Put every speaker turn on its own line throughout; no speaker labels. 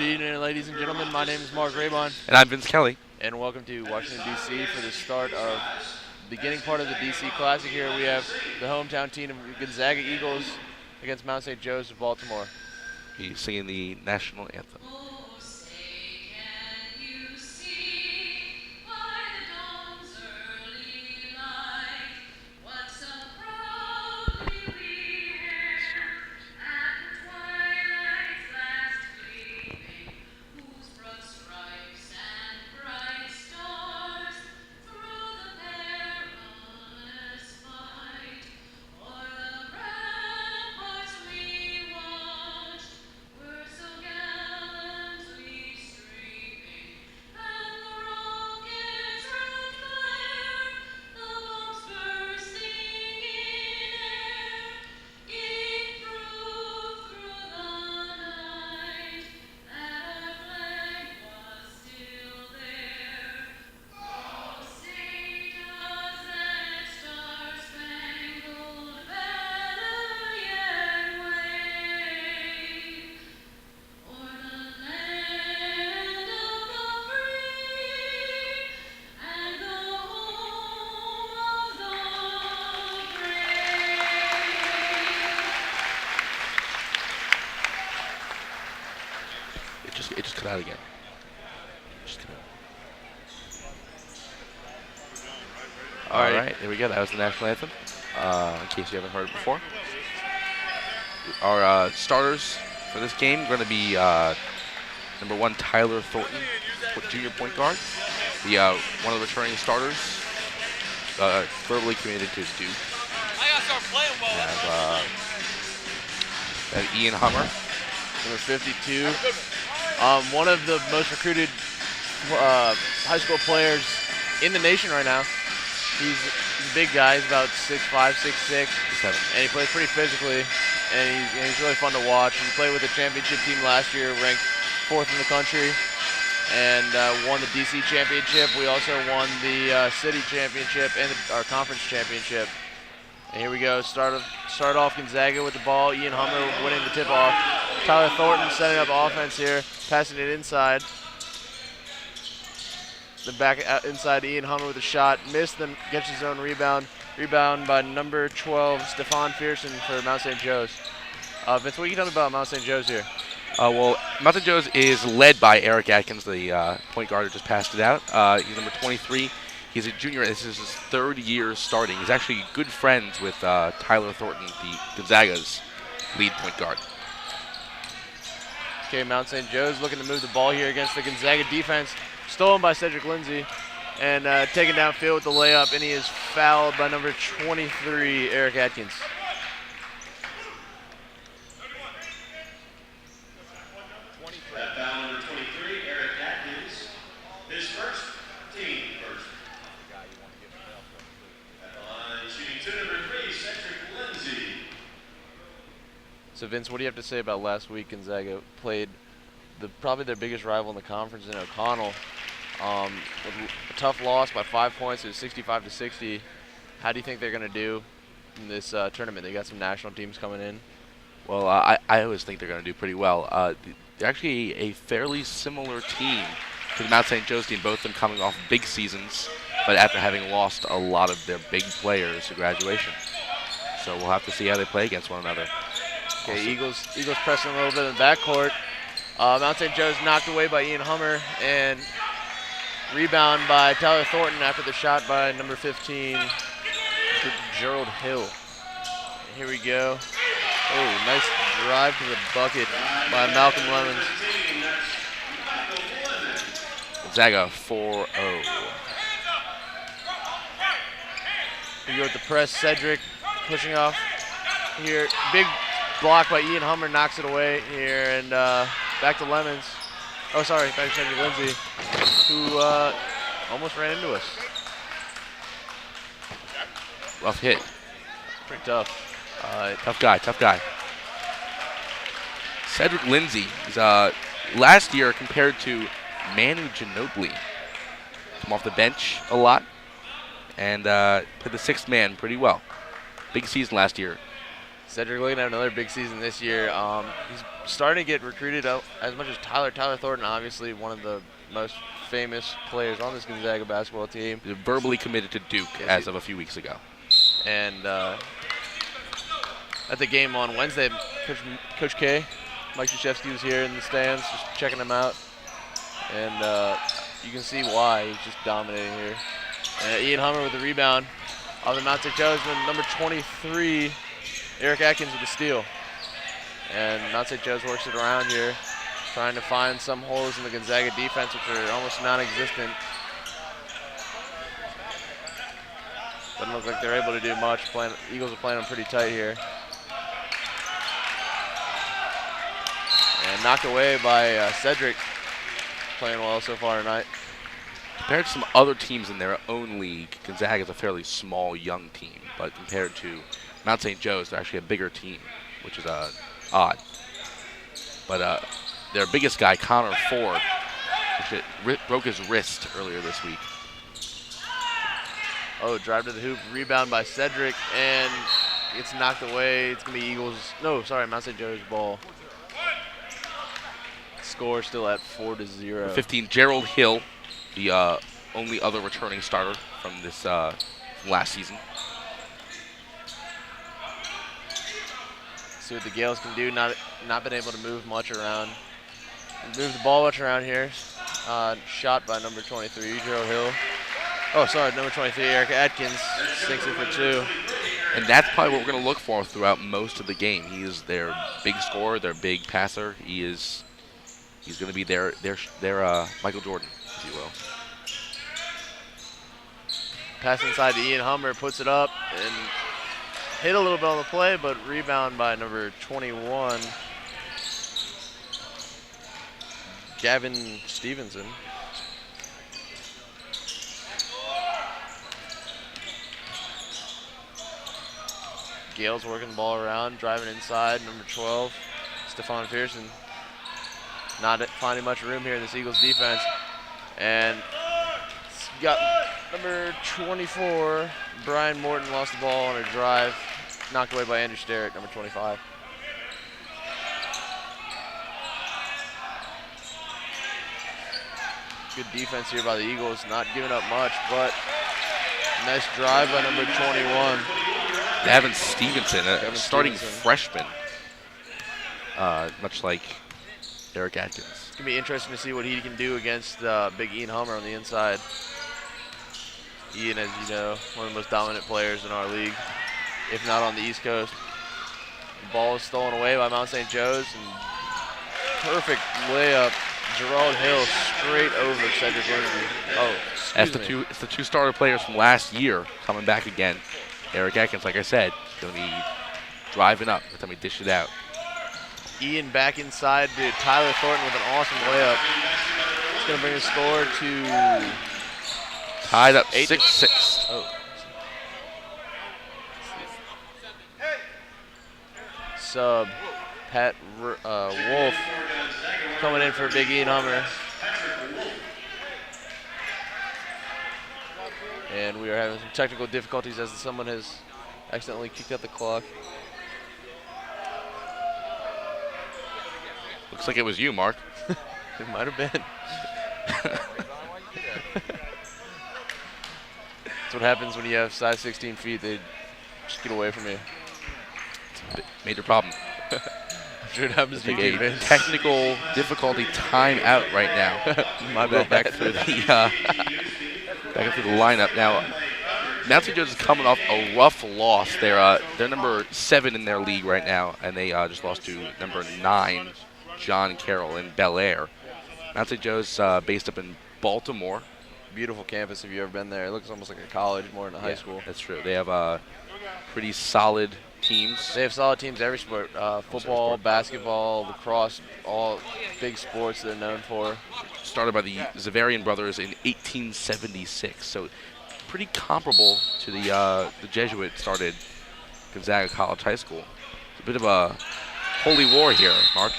evening, ladies and gentlemen. My name is Mark Raybon.
And I'm Vince Kelly.
And welcome to Washington, D.C. for the start of the beginning part of the D.C. Classic here. We have the hometown team of Gonzaga Eagles against Mount St. Joe's of Baltimore.
He's singing the national anthem. It just cut out again. All right, there we go. That was the national anthem. In case you haven't heard it before, our starters for this game are going to be number 1 Tyler Thornton, junior point guard, one of the returning starters, verbally committed to Duke.
I gotta start playing well.
And Ian Hummer,
Number 52. One of the most recruited high school players in the nation right now. He's a big guy. He's about 6'5", 6'6", and he plays pretty physically, and he's really fun to watch. He played with the championship team last year, ranked 4th in the country, and won the DC championship. We also won the city championship and our conference championship. And here we go. Start off Gonzaga with the ball. Ian Hummer winning the tip-off. Tyler Thornton setting up offense here, passing it inside. Then back out inside to Ian Hummer with a shot. Missed, then gets his own rebound. Rebound by number 12, Stephon Pearson for Mount St. Joe's. Vince, what can you tell me about Mount St. Joe's here?
well, Mount St. Joe's is led by Eric Atkins, the point guard who just passed it out. He's number 23. He's a junior. This is his 3rd year starting. He's actually good friends with Tyler Thornton, the Gonzaga's lead point guard.
Okay, Mount St. Joe's looking to move the ball here against the Gonzaga defense. Stolen by Cedric Lindsay and taken downfield with the layup, and he is fouled by number 23, Eric Atkins.
Foul number 23, Eric Atkins. His first, team first. At the line, shooting 2, number 3, Cedric Lindsay.
So Vince, what do you have to say about last week? Gonzaga played probably their biggest rival in the conference in O'Connell. With a tough loss by 5 points. It was 65-60. How do you think they're going to do in this tournament? They got some national teams coming in.
Well, I always think they're going to do pretty well. They're actually a fairly similar team to the Mount St. Joe's team, both of them coming off big seasons, but after having lost a lot of their big players to graduation. So we'll have to see how they play against one another.
Okay, Eagles pressing a little bit in the backcourt. Mount St. Joe's knocked away by Ian Hummer, and rebound by Tyler Thornton after the shot by number 15, Gerald Hill. Here we go. Oh, nice drive to the bucket by Malcolm Lemons.
Gonzaga 4-0.
We go with the press. Cedric pushing off here. Big block by Ian Hummer, knocks it away here, and back to Lemons. Oh, sorry, back to Cedric Lindsay, who almost ran into us.
Rough hit.
Pretty tough.
Tough guy. Cedric Lindsay is last year compared to Manu Ginobili. Come off the bench a lot and played the 6th man pretty well. Big season last year.
Cedric looking at another big season this year. He's starting to get recruited out as much as Tyler. Tyler Thornton, obviously one of the most famous players on this Gonzaga basketball team.
He's verbally committed to Duke as of a few weeks ago.
And at the game on Wednesday, Coach K, Mike Krzyzewski was here in the stands just checking him out. And you can see why he's just dominating here. Ian Hummer with the rebound off the Mount St. Joseph's, number 23, Eric Atkins with the steal. And Mount St. Joe's works it around here, trying to find some holes in the Gonzaga defense, which are almost non-existent. Doesn't look like they're able to do much. Eagles are playing them pretty tight here. And knocked away by Cedric, playing well so far tonight.
Compared to some other teams in their own league, Gonzaga is a fairly small, young team. But compared to Mount St. Joe's, they're actually a bigger team, which is odd. But their biggest guy, Connor Ford, broke his wrist earlier this week.
Oh, drive to the hoop, rebound by Cedric, and it's knocked away. It's going to be Eagles. No, sorry, Mount St. Joe's ball. Score still at 4-0.
15, Gerald Hill, the only other returning starter from this from last season.
See what the Gales can do. Not been able to move much around. Move the ball much around here. Shot by number 23, Gerald Hill. Oh, sorry, number 23, Eric Atkins, sinks it for 2.
And that's probably what we're going to look for throughout most of the game. He is their big scorer, their big passer. He's going to be their Michael Jordan, if you will.
Pass inside to Ian Hummer, puts it up and hit a little bit on the play, but rebound by number 21, Gavin Stevenson. Gales working the ball around, driving inside, number 12, Stephon Pearson. Not finding much room here in this Eagles defense. And got number 24, Brian Morton, lost the ball on a drive, knocked away by Andrew Sterrick, number 25. Good defense here by the Eagles, not giving up much, but nice drive by number 21.
Gavin Stevenson, a starting freshman, much like Eric Atkins.
It's going to be interesting to see what he can do against big Ian Hummer on the inside. Ian, as you know, one of the most dominant players in our league, if not on the East Coast. The ball is stolen away by Mount St. Joe's, and perfect layup. Gerald Hill straight over Cedric Lindsay. Oh,
It's the two starter players from last year coming back again. Eric Atkins, like I said, going to be driving up every time he dish it out.
Ian back inside to Tyler Thornton with an awesome layup. It's going to bring the score to
tied up 6-6.
Oh. Sub Pat Wolf coming in for Big Ian Hummer. And we are having some technical difficulties as someone has accidentally kicked out the clock.
Looks like it was you, Mark.
It might have been. That's what happens when you have size 16 feet. They just get away from you.
It's a major problem.
I'm sure it happens to you,
A
Vince.
technical difficulty timeout right now.
My
We'll go
bad.
back through the back through the lineup now. Mount St. Joe's is coming off a rough loss. They're number 7 in their league right now, and they just lost to number 9, John Carroll in Bel Air. Mount St. Joe's based up in Baltimore.
Beautiful campus if you've ever been there. It looks almost like a college more than a high school.
That's true. They have pretty solid teams.
They have solid teams every sport. Football, basketball, lacrosse, all big sports they're known for.
Started by the Zavarian brothers in 1876, so pretty comparable to the Jesuit started Gonzaga College High School. It's a bit of a holy war here, Mark.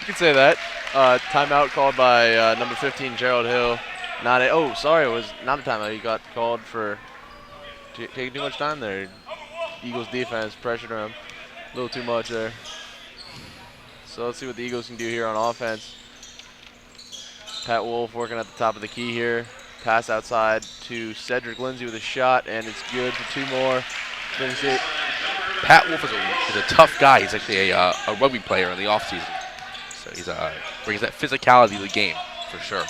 You can say that. Timeout called by number 15, Gerald Hill. It was not a timeout. He got called for taking too much time there. Eagles defense pressured him a little too much there. So let's see what the Eagles can do here on offense. Pat Wolf working at the top of the key here. Pass outside to Cedric Lindsay with a shot, and it's good for 2 more. Lindsay.
Pat Wolf is a tough guy. He's actually a rugby player in the offseason. So he's brings that physicality to the game for sure.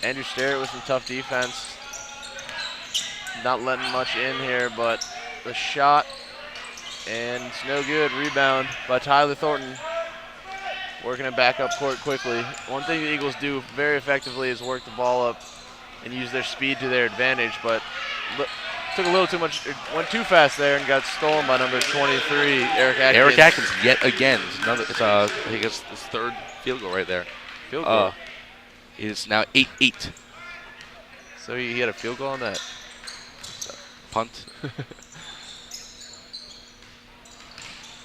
Andrew Sterrett with some tough defense. Not letting much in here, but the shot, and it's no good. Rebound by Tyler Thornton. Working it back up court quickly. One thing the Eagles do very effectively is work the ball up and use their speed to their advantage, but took a little too much, went too fast there and got stolen by number 23, Eric Atkins.
Eric Atkins yet again. I think it's his 3rd field goal right there.
Field goal.
It's now 8-8.
So he had a field goal on that.
Punt.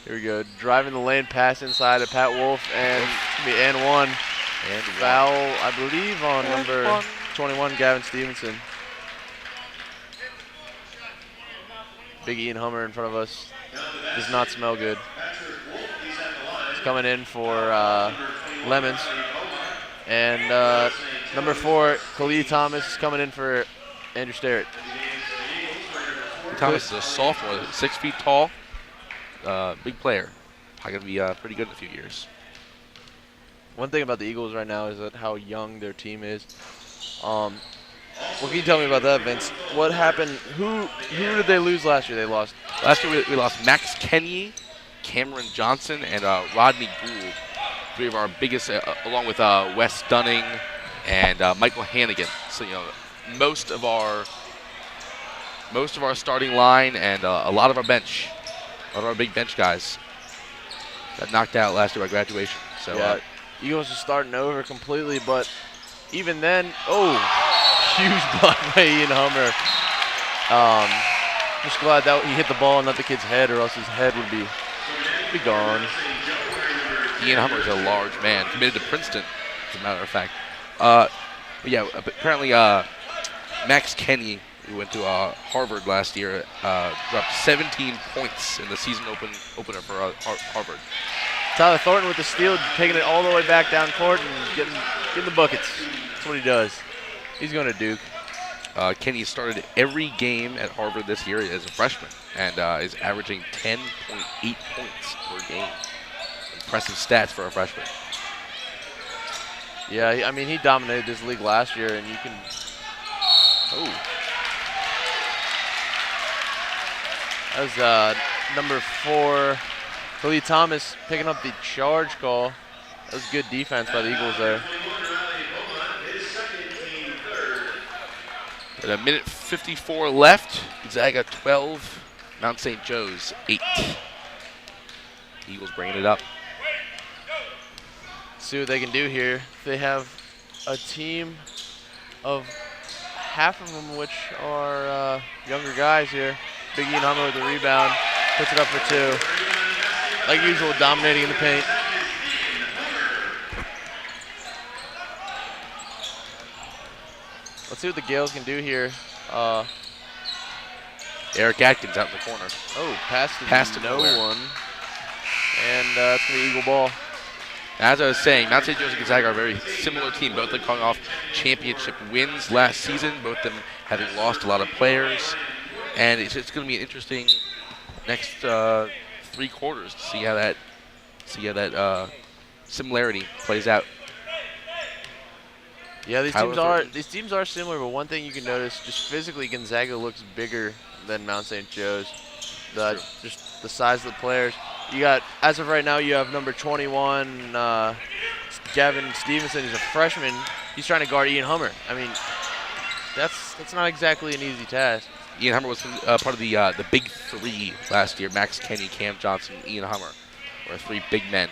Here we go. Driving the lane, pass inside to Pat Wolf, and and one. And foul, I believe, on number 21, Gavin Stevenson. Big Ian Hummer in front of us. Does not smell good. He's coming in for Lemons. And number 4, Khalid Thomas, is coming in for Andrew Sterrett.
Thomas is a sophomore, 6 feet tall. Big player. Probably going to be pretty good in a few years.
One thing about the Eagles right now is that how young their team is. What can you tell me about that, Vince? What happened? Who did they lose last year? They lost.
Last year we lost Max Kenny, Cameron Johnson, and Rodney Gould. 3 of our biggest, along with Wes Dunning and Michael Hannigan. So most of our starting line and a lot of our bench, a lot of our big bench guys got knocked out last year by graduation. So
yeah, Eagles are starting over completely, but even then, huge block by Ian Hummer. Just glad that he hit the ball and not the kid's head, or else his head would be gone.
Ian Hummer is a large man, committed to Princeton, as a matter of fact. But yeah, apparently Max Kenny, who went to Harvard last year, dropped 17 points in the season opener for Harvard.
Tyler Thornton with the steal, taking it all the way back down court and getting the buckets. That's what he does. He's going to Duke.
Kenny started every game at Harvard this year as a freshman and is averaging 10.8 points per game. Impressive stats for a freshman.
Yeah, I mean, he dominated this league last year, and you can... That was number 4, Khalid Thomas, picking up the charge call. That was good defense by the Eagles there.
At a minute 54 left, Gonzaga 12, Mount St. Joe's 8. Eagles bringing it up.
See what they can do here. They have a team of half of them which are younger guys here. Big Ian Hummer with the rebound, puts it up for 2. Like usual, dominating in the paint. Let's see what the Gales can do here.
Eric Atkins out in the corner.
Pass to no one. And it's going to be Eagle ball.
As I was saying, Mount St. Joe's and Gonzaga are a very similar team. Both of them coming off championship wins last season. Both of them having lost a lot of players. And it's going to be an interesting next 3 quarters to see how that similarity plays out.
Yeah, these teams are similar, but one thing you can notice, just physically, Gonzaga looks bigger than Mount St. Joe's. Just the size of the players. You got, as of right now, you have number 21, Gavin Stevenson. He's a freshman. He's trying to guard Ian Hummer. I mean, that's not exactly an easy task.
Ian Hummer was part of the big 3 last year. Max Kenny, Cam Johnson, Ian Hummer were 3 big men,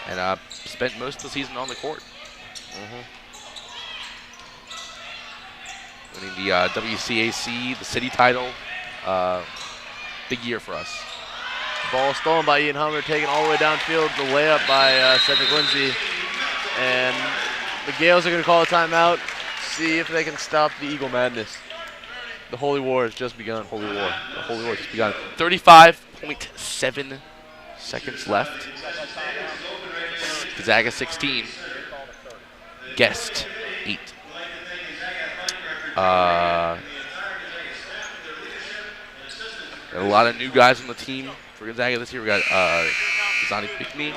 and spent most of the season on the court. Winning the WCAC, the city title. Big year for us.
Ball stolen by Ian Hummer, taken all the way downfield. The layup by Cedric Lindsay. And the Gales are going to call a timeout, see if they can stop the Eagle madness. The Holy War has just begun.
Holy War. The Holy War just begun. 35.7 seconds left. Gonzaga 16. Guest 8. A lot of new guys on the team for Gonzaga this year. We got Zani Pickney,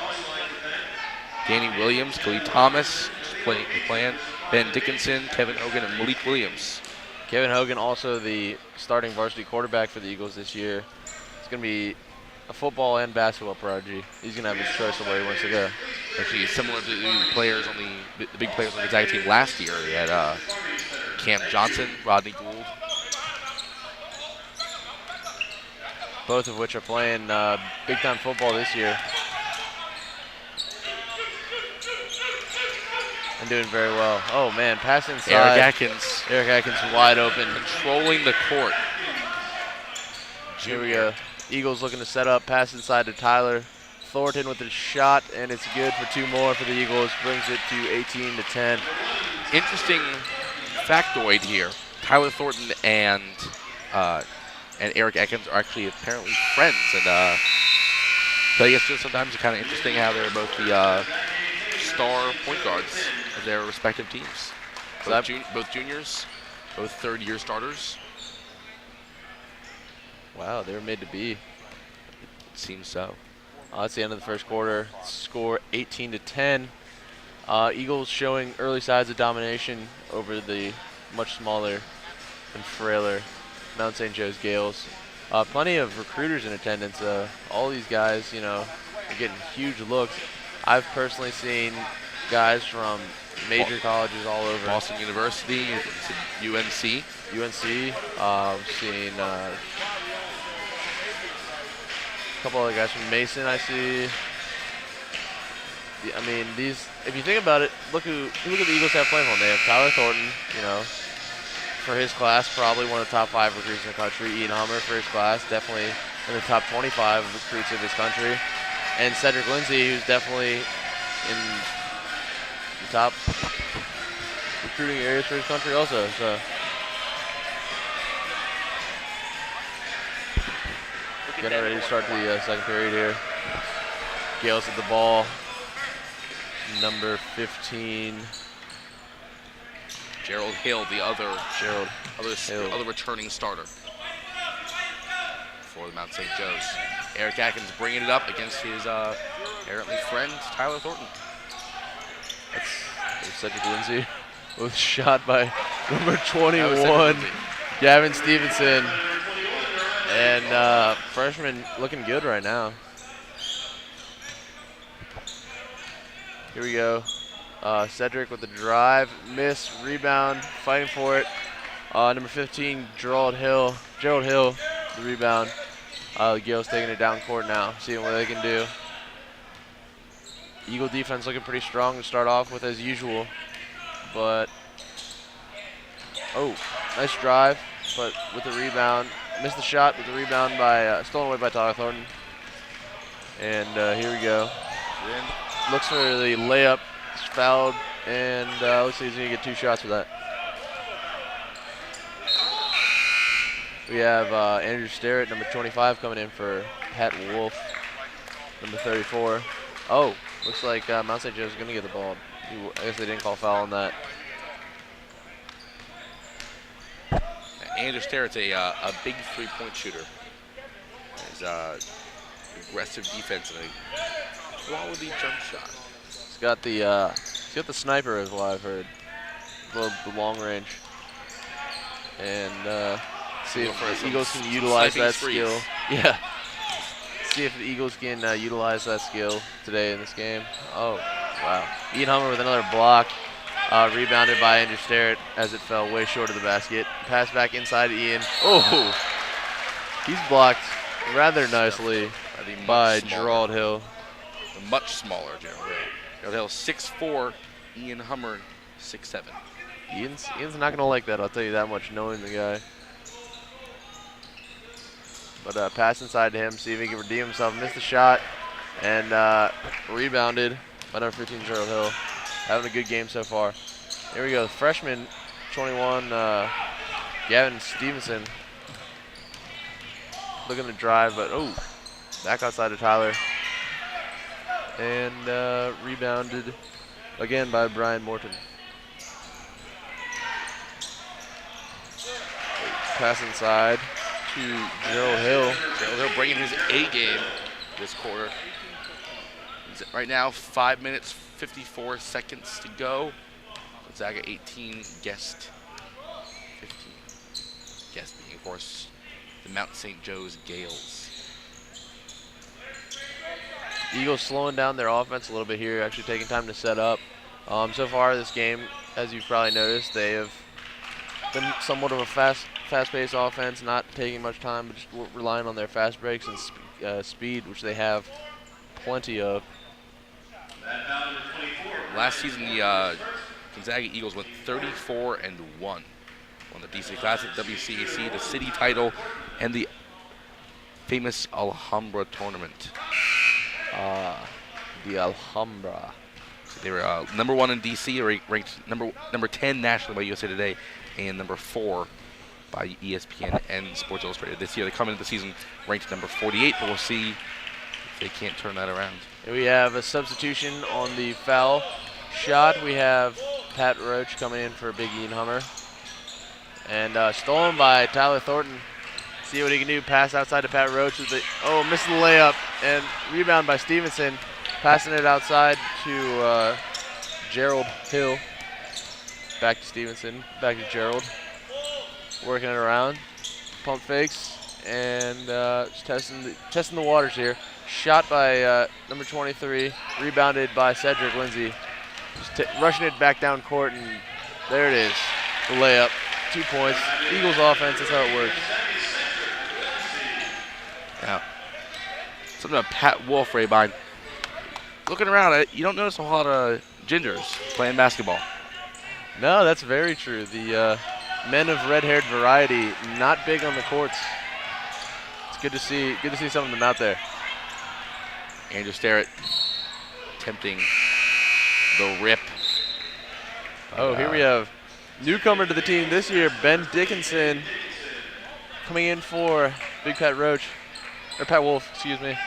Danny Williams, Khalid Thomas playing, Ben Dickinson, Kevin Hogan, and Malik Williams.
Kevin Hogan, also the starting varsity quarterback for the Eagles this year. It's going to be a football and basketball prodigy. He's going to have his choice of where he wants to go.
Actually, similar to the players on the big players on the Gonzaga team last year. We had Cam Johnson, Rodney Gould.
Both of which are playing big-time football this year. And doing very well. Oh, man, pass inside.
Eric Atkins.
Eric Atkins wide open.
Controlling the court.
Here we go. Eagles looking to set up. Pass inside to Tyler Thornton with a shot, and it's good for 2 more for the Eagles. Brings it to 18-10.
Interesting factoid here. Tyler Thornton and Eric Atkins are actually apparently friends. And so I guess just sometimes it's kind of interesting how they're both the star point guards of their respective teams. Both juniors, both third-year starters.
Wow, they were made to be.
It seems so.
That's the end of the first quarter. Score 18-10. Eagles showing early signs of domination over the much smaller and frailer Mount St. Joe's Gales. Plenty of recruiters in attendance. All these guys, you know, are getting huge looks. I've personally seen guys from major colleges all over.
Boston University, UNC.
UNC. Seen a couple other guys from Mason. I see. I mean, these. If you think about it, look at the Eagles have playing for them. They have Tyler Thornton, you know, for his class, probably one of the top 5 recruits in the country. Ian Hummer for his class, definitely in the top 25 recruits of this country. And Cedric Lindsay, who's definitely in the top recruiting areas for his country also. So getting ready to start the second period here. Gales at the ball. Number 15.
Gerald Hill, the other returning starter for the Mount St. Joe's. Eric Atkins bringing it up against his apparently friend Tyler Thornton.
That's Cedric Lindsay with shot by number 21, Gavin Stevenson. And freshman looking good right now. Here we go. Cedric with the drive, miss, rebound, fighting for it. Number 15, Gerald Hill, the rebound. The Gales taking it down court now, seeing what they can do. Eagle defense looking pretty strong to start off with as usual. But, oh, nice drive, but with the rebound. Missed the shot with the rebound by, stolen away by Tyler Thornton. And here we go. Looks for the layup, it's fouled, and looks like he's going to get 2 shots for that. We have Andrew Sterrett, number 25, coming in for Pat Wolf, number 34. Oh, looks like Mount St. Joe's going to get the ball. I guess they didn't call foul on that.
Andrew Sterrett's a big 3-point shooter. He's aggressive defense and a quality jump shot.
He's got the sniper as well, I've heard. The long range. And see if the Eagles can utilize that skill. Yeah. See if the Eagles can utilize that skill today in this game. Oh, wow. Ian Hummer with another block. Rebounded by Andrew Sterrett as it fell way short of the basket. Pass back inside to Ian. Oh, he's blocked rather nicely by Gerald Hill.
The much smaller Gerald Hill. Gerald Hill 6'4", Ian Hummer 6'7".
Ian's not going to like that, I'll tell you that much, knowing the guy. But pass inside to him, see if he can redeem himself. Missed the shot, and rebounded by number 15, Gerald Hill. Having a good game so far. Here we go, freshman 21, Gavin Stevenson looking to drive, but back outside of Tyler. And rebounded again by Brian Morton. Pass inside to Gerald Hill.
Gerald Hill bringing his A game this quarter. Right now, 5 minutes, 54 seconds to go. Gonzaga 18, Guest 15. Guest being, of course, the Mount St. Joe's Gales.
Eagles slowing down their offense a little bit here, actually taking time to set up. So far this game, as you've probably noticed, they have been somewhat of a fast-paced offense, not taking much time, but just relying on their fast breaks and speed, which they have plenty of.
Last season, the Gonzaga Eagles went 34-1. Won the DC Classic, WCAC, the city title, and the famous Alhambra tournament.
The Alhambra.
So they were number 1 in DC, ranked number 10 nationally by USA Today, and number 4 by ESPN and Sports Illustrated. This year, they come into the season ranked number 48, but we'll see if they can't turn that around.
And we have a substitution on the foul shot. We have Pat Roach coming in for Big Ian Hummer. And stolen by Tyler Thornton. See what he can do. Pass outside to Pat Roach. With missed the layup. And rebound by Stevenson. Passing it outside to Gerald Hill. Back to Stevenson. Back to Gerald. Working it around. Pump fakes. And just testing the waters here. Shot by number 23. Rebounded by Cedric Lindsay. Just rushing it back down court. And there it is. The layup. 2 points. Eagles offense. That's how it works.
Yeah. Something about Pat Wolf, Raybine. Looking around, you don't notice a lot of gingers playing basketball.
No, that's very true. The men of red-haired variety, not big on the courts. It's good to see. Good to see some of them out there.
Andrew Starrett attempting the rip.
Here we have newcomer to the team this year, Ben Dickinson, coming in for Big Pat Roach, or Pat Wolf, excuse me.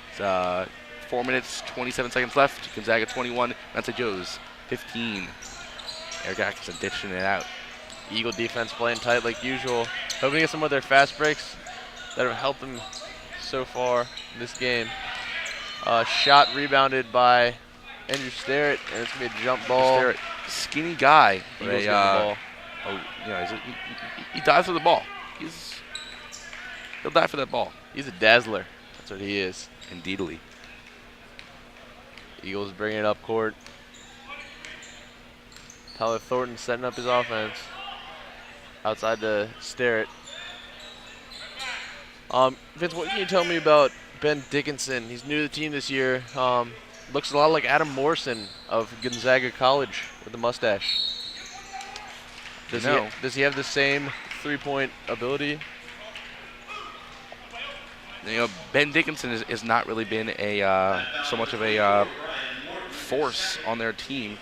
It's 4 minutes, 27 seconds left. Gonzaga 21, Mount St. Joe's 15. Eric Atkinson ditching it out.
Eagle defense playing tight like usual, hoping to get some of their fast breaks that have helped them so far in this game. Shot rebounded by Andrew Starrett, and it's going to be a jump ball.
Starrett, skinny guy.
Eagles get the ball.
He dives for the ball. He'll die for that ball.
He's a dazzler. That's what he is.
Indeedly.
Eagles bringing it up court. Tyler Thornton setting up his offense. Outside to Starrett. Vince, what can you tell me about Ben Dickinson? He's new to the team this year. Looks a lot like Adam Morrison of Gonzaga College with a mustache. Does he have the same three-point ability?
Ben Dickinson has not really been so much of a force on their team,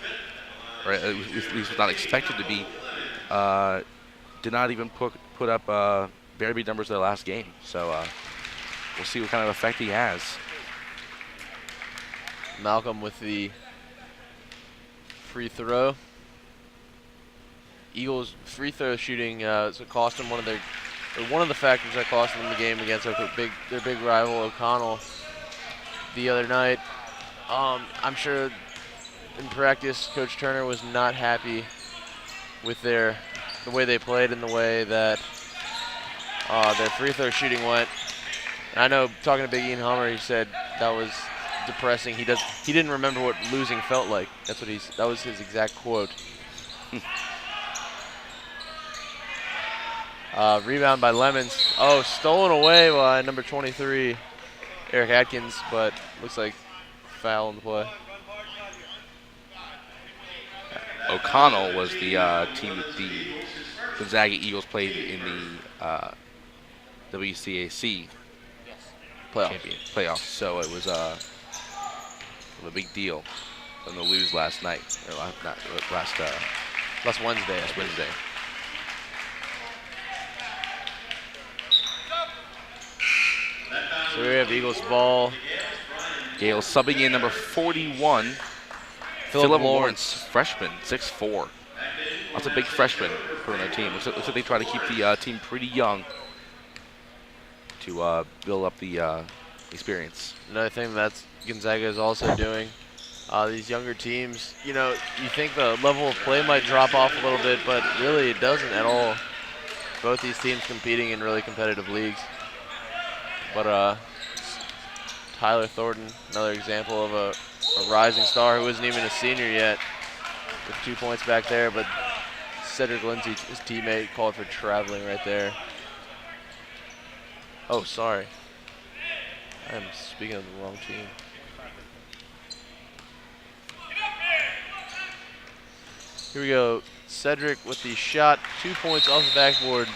or at least was not expected to be. Did not even put up very big numbers their last game. So we'll see what kind of effect he has.
Malcolm with the free throw. Eagles free throw shooting cost them one of the factors that cost them the game against their big rival O'Connell the other night. I'm sure in practice Coach Turner was not happy with the way they played and the way that their free throw shooting went. And I know talking to Big Ian Hummer, he said that was depressing. He didn't remember what losing felt like. That was his exact quote. Rebound by Lemons. Stolen away by number 23, Eric Atkins, but looks like foul in the play.
O'Connell was the team that the Gonzaga Eagles played in the WCAC playoffs. So it was a big deal when they lose last night, or last
Last Wednesday.
Last Wednesday.
So we have Eagles ball.
Gales subbing in number 41, Philip Lawrence, freshman, 6'4". That's a big freshman for their team. Looks like they try to keep the team pretty young to build up the experience.
Another thing that Gonzaga is also doing, these younger teams, you know, you think the level of play might drop off a little bit, but really it doesn't at all. Both these teams competing in really competitive leagues. But Tyler Thornton, another example of a rising star who isn't even a senior yet, with 2 points back there, but Cedric Lindsay, his teammate, called for traveling right there. Oh, sorry. I am speaking of the wrong team. Here we go. Cedric with the shot, 2 points off the backboard.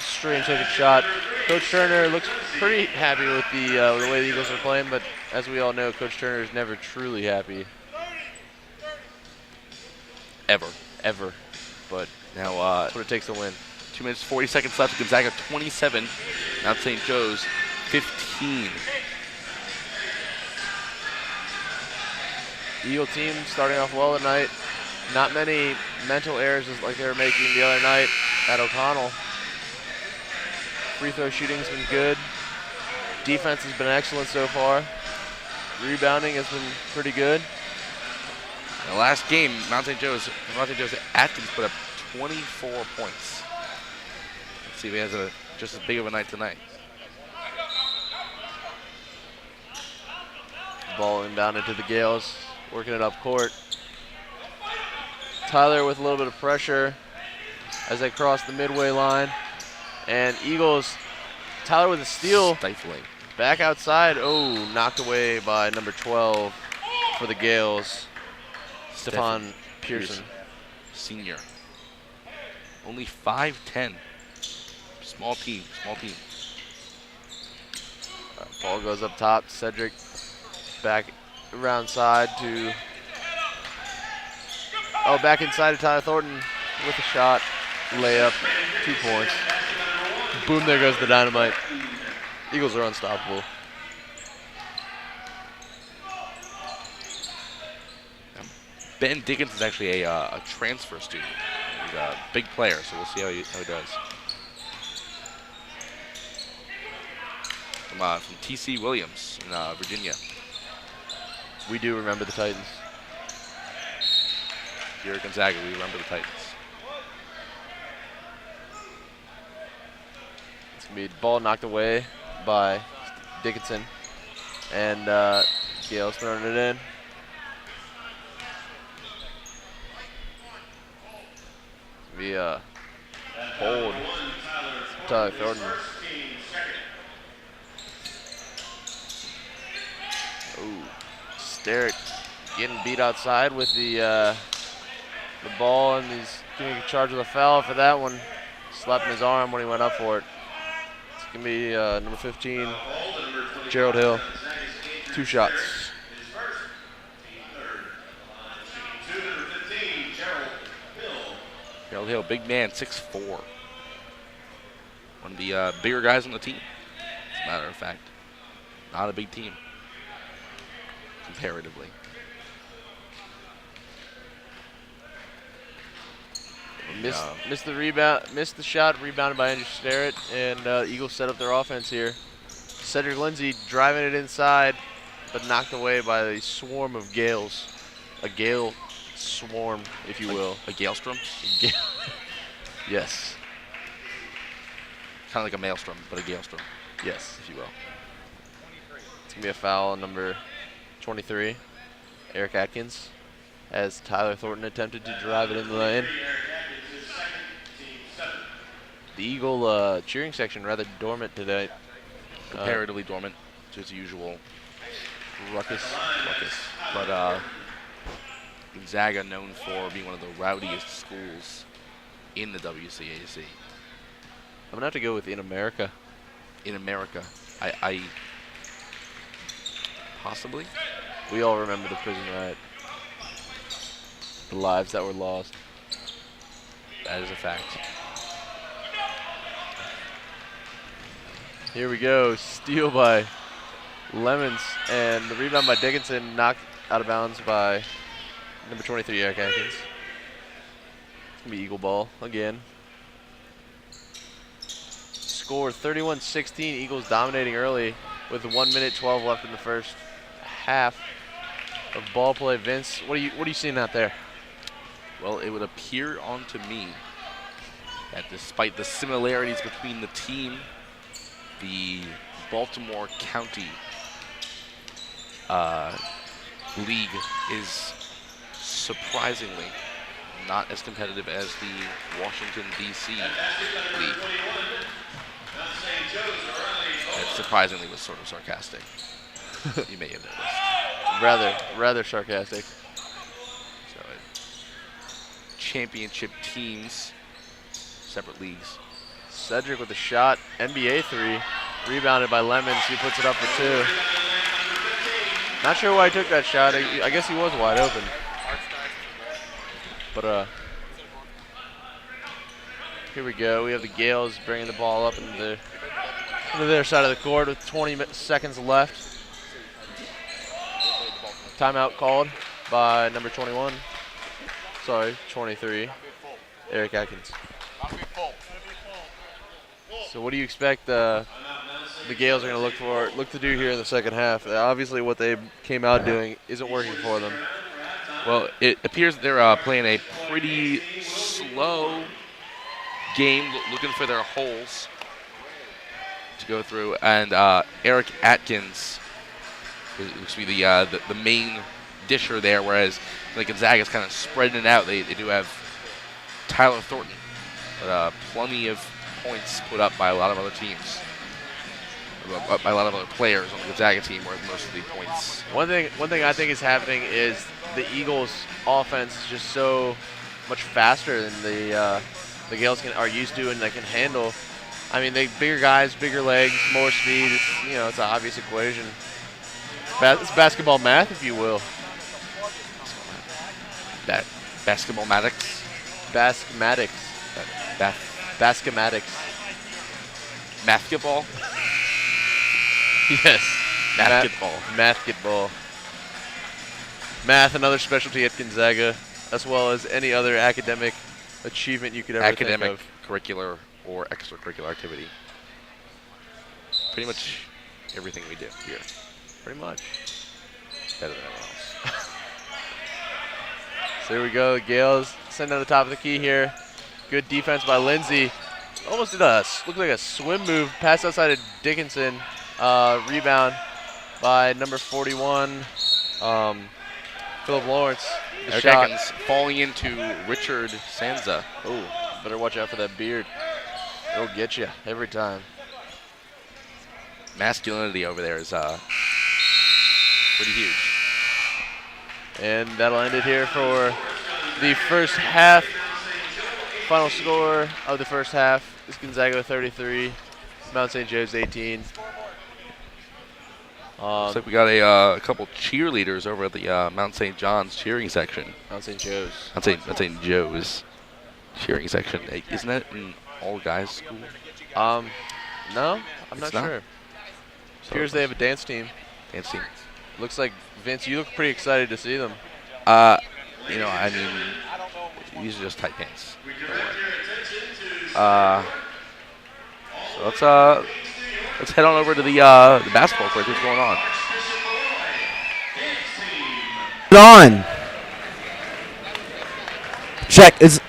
Straight took a shot. Coach Turner looks pretty happy with the way the Eagles are playing, but as we all know, Coach Turner is never truly happy.
Ever.
But
Now,
that's what it takes to win.
2 minutes, 40 seconds left. Gonzaga 27. Now St. Joe's 15.
Eagle team starting off well tonight. Not many mental errors like they were making the other night at O'Connell. Free throw shooting's been good. Defense has been excellent so far. Rebounding has been pretty good.
The last game, Mount St. Joe's Atkins put up 24 points. Let's see if he has just as big of a night tonight.
Ball inbounded to the Gales, working it up court. Tyler with a little bit of pressure as they cross the midway line. And Eagles, Tyler with a steal.
Stifling.
Back outside. Oh, knocked away by number 12 for the Gales. Stephon Pearson.
Senior. Only 5'10". Small team.
Ball goes up top. Cedric back around side to... Oh, back inside to Tyler Thornton with a shot. Layup. 2 points. Boom, there goes the dynamite. Eagles are unstoppable.
Ben Dickens is actually a transfer student. He's a big player, so we'll see how he does. From T.C. Williams in Virginia.
We do remember the Titans.
Here at Gonzaga, we remember the Titans.
It's going to be ball knocked away by Dickinson. And Gale's throwing it in. It's going to be a hold. Tyler Thornton. Ooh, Sterritt getting beat outside with the ball, and he's getting charged with a foul for that one. Slapping his arm when he went up for it. It's going to be number 15, Gerald Hill. 2 shots.
Gerald Hill, big man, 6'4". One of the bigger guys on the team, as a matter of fact. Not a big team, comparatively.
Missed the rebound, missed the shot, rebounded by Andrew Sterritt, and Eagles set up their offense here. Cedric Lindsay driving it inside, but knocked away by the swarm of Gales. A Gale swarm, if you will.
A Galestrom?
Yes.
Kind of like a maelstrom, but a Galestrom.
Yes, if you will. It's going to be a foul on number 23, Eric Atkins, as Tyler Thornton attempted to drive it in the lane. The Eagle cheering section rather dormant today.
Comparatively dormant to its usual
Ruckus.
But Gonzaga known for being one of the rowdiest schools in the WCAC.
I'm going to have to go with In America.
In America. I possibly.
We all remember the prison riot. The lives that were lost.
That is a fact.
Here we go. Steal by Lemons, and the rebound by Dickinson, knocked out of bounds by number 23, Eric Atkins. It's going to be Eagle ball again. Score 31-16. Eagles dominating early with 1 minute 12 left in the first half of ball play. Vince, what are you seeing out there?
Well, it would appear onto me that despite the similarities between the team, the Baltimore County league is surprisingly not as competitive as the Washington, D.C. league. That surprisingly was sort of sarcastic. You may have noticed.
Rather sarcastic.
So, championship teams, separate leagues.
Cedric with a shot, NBA three, rebounded by Lemons. He puts it up for two. Not sure why he took that shot. I guess he was wide open. But here we go. We have the Gales bringing the ball up into their side of the court with 20 seconds left. Timeout called by number 21. Sorry, 23. Eric Atkins. So what do you expect the Gales are going to look to do here in the second half? Obviously, what they came out doing isn't working for them.
Well, it appears they're playing a pretty slow game, looking for their holes to go through. And Eric Atkins looks to be the main disher there, whereas Gonzaga's kind of spreading it out. They do have Tyler Thornton, but plenty of points put up by a lot of other teams, by a lot of other players on the Gonzaga team, where most of the points.
One thing I think is happening is the Eagles' offense is just so much faster than the Gales are used to and they can handle. I mean, they bigger guys, bigger legs, more speed. It's an obvious equation. It's basketball math, if you will.
That basketball-matics?
Basketmatics. Basketmatics.
Basketball?
Yes.
Basketball.
Basketball. Math, another specialty at Gonzaga, as well as any other academic achievement you could ever think of.
Academic, curricular, or extracurricular activity. Pretty much everything we do here.
Pretty much.
Better than everyone else.
So here we go. The Gales send down the top of the key here. Good defense by Lindsay. Almost did looked like a swim move. Pass outside of Dickinson. Rebound by number 41, Philip Lawrence.
Eric Atkins falling into Richard Sanza.
Oh, better watch out for that beard. It'll get you every time.
Masculinity over there is pretty huge.
And that'll end it here for the first half. Final score of the first half is Gonzaga 33, Mount St. Joe's 18.
Looks like we got a couple cheerleaders over at the Mount St. John's cheering section.
Mount St. Joe's.
Mount St. Joe's cheering section. Hey, isn't that an all-guys school?
No, I'm not sure. Appears they have a dance team.
Dance team.
Looks like, Vince, you look pretty excited to see them.
I mean, these are just tight pants. So let's head on over to the basketball court. What's going on?
On. Check. Is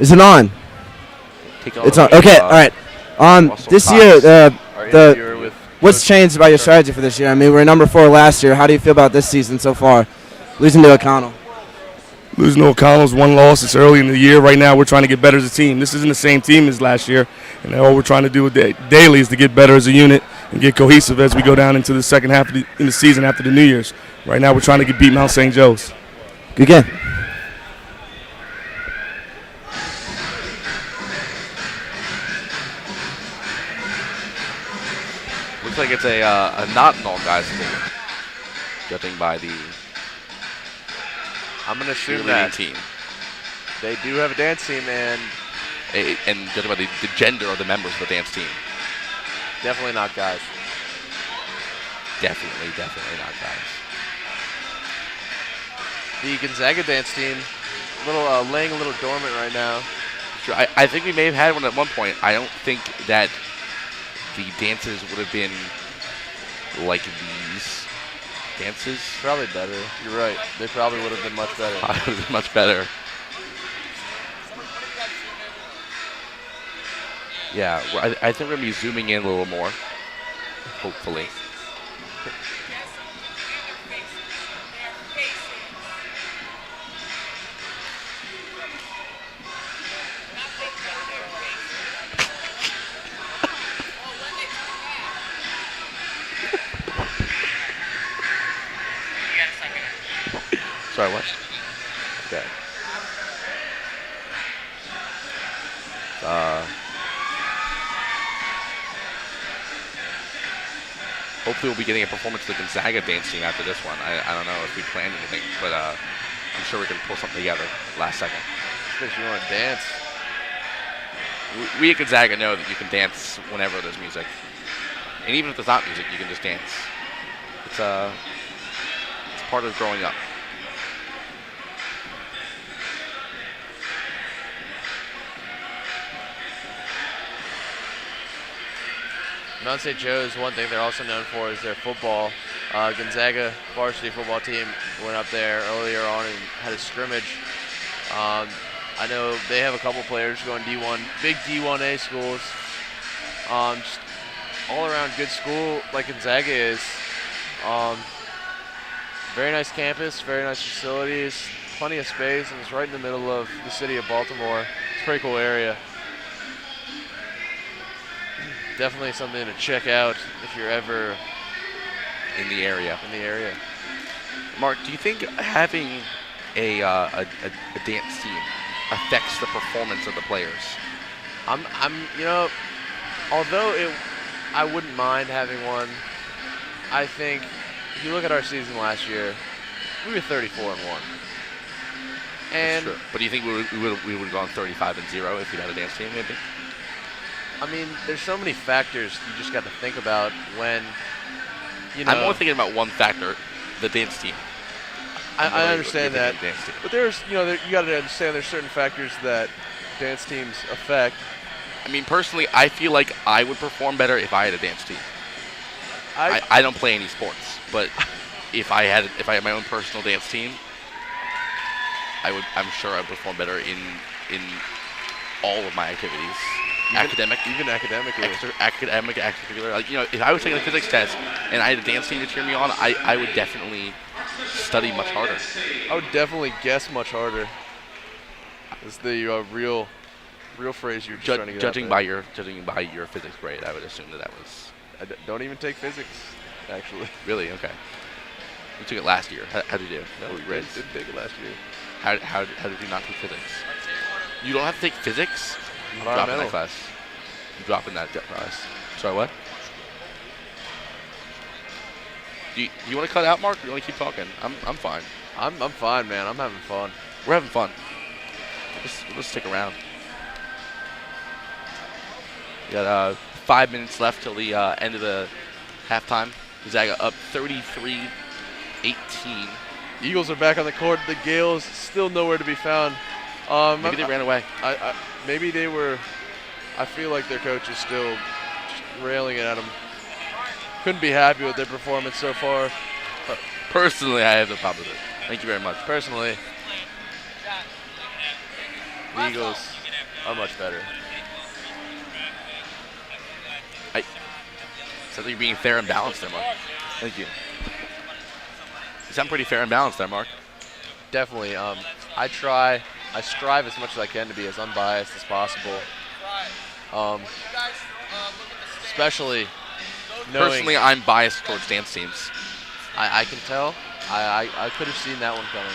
it on? It's on. Okay. All right. This year, what's changed about your strategy for this year? I mean, we were number 4 last year. How do you feel about this season so far? Losing to O'Connell.
Losing to O'Connell's one loss. It's early in the year. Right now, we're trying to get better as a team. This isn't the same team as last year, and all we're trying to do daily is to get better as a unit and get cohesive as we go down into the second half of the season after the New Year's. Right now, we're trying to beat Mount St. Joe's.
Good game.
Looks like it's a not an all-guys game, judging by the
I'm going to assume that
team.
They do have a dance team, and
judging by the gender of the members of the dance team.
definitely not guys.
Definitely not guys.
The Gonzaga dance team, laying a little dormant right now.
Sure, I think we may have had one at one point. I don't think that the dances would have been like these dances.
Probably better. You're right. They probably would have been much better.
Probably would have been much better. Yeah, I think we're going to be zooming in a little more, hopefully. Sorry, what? Okay. Hopefully we'll be getting a performance of the Gonzaga dance team after this one. I don't know if we planned anything, but I'm sure we can pull something together last second.
Especially if you want to dance.
We at Gonzaga know that you can dance whenever there's music. And even if there's not music, you can just dance. It's part of growing up.
Mount St. Joe's, one thing they're also known for is their football. Gonzaga varsity football team went up there earlier on and had a scrimmage. I know they have a couple players going D1, big D1A schools. Just all around good school like Gonzaga is. Very nice campus, very nice facilities, plenty of space, and it's right in the middle of the city of Baltimore. It's a pretty cool area. Definitely something to check out if you're ever
in the area.
Mark,
do you think having a dance team affects the performance of the players?
Although I wouldn't mind having one. I think if you look at our season last year, we were 34-1. And
but do you think we would have gone 35-0 if we had a dance team? Maybe.
I mean, there's so many factors you just got to think about when,
I'm only thinking about one factor, the dance team.
I understand that, but there's, you got to understand there's certain factors that dance teams affect.
I mean, personally, I feel like I would perform better if I had a dance team. I don't play any sports, but if I had my own personal dance team, I'm sure I'd perform better in all of my activities. Even academically. Extracurricular. Like, if I was taking a physics test and I had a dance team to cheer me on, I would definitely study much harder.
I would definitely guess much harder. Is the real phrase you're trying to get
judging by your physics grade, I would assume that was.
I don't even take physics, actually.
Really? Okay. You took it last year. How did you do?
No, we didn't take it last year.
How did you not take physics? You don't have to take physics? You drop in that class. You drop in that class. Sorry, what? Do you want to cut out, Mark, or do you want to keep talking? I'm fine.
I'm fine, man. I'm having fun.
We're having fun. We'll just stick around. We got 5 minutes left till the end of the halftime. Gonzaga up 33-18.
Eagles are back on the court. The Gales still nowhere to be found.
Maybe they ran away.
Maybe they were. I feel like their coach is still just railing at them. Couldn't be happy with their performance so far.
Personally, I have no problem with it. Thank you very much.
Personally, the Eagles are much better.
Sounds like you're being fair and balanced there, Mark. Thank you. You sound pretty fair and balanced there, Mark.
Definitely. I strive as much as I can to be as unbiased as possible. Especially knowing.
Personally, I'm biased towards dance teams.
I can tell. I could have seen that one coming.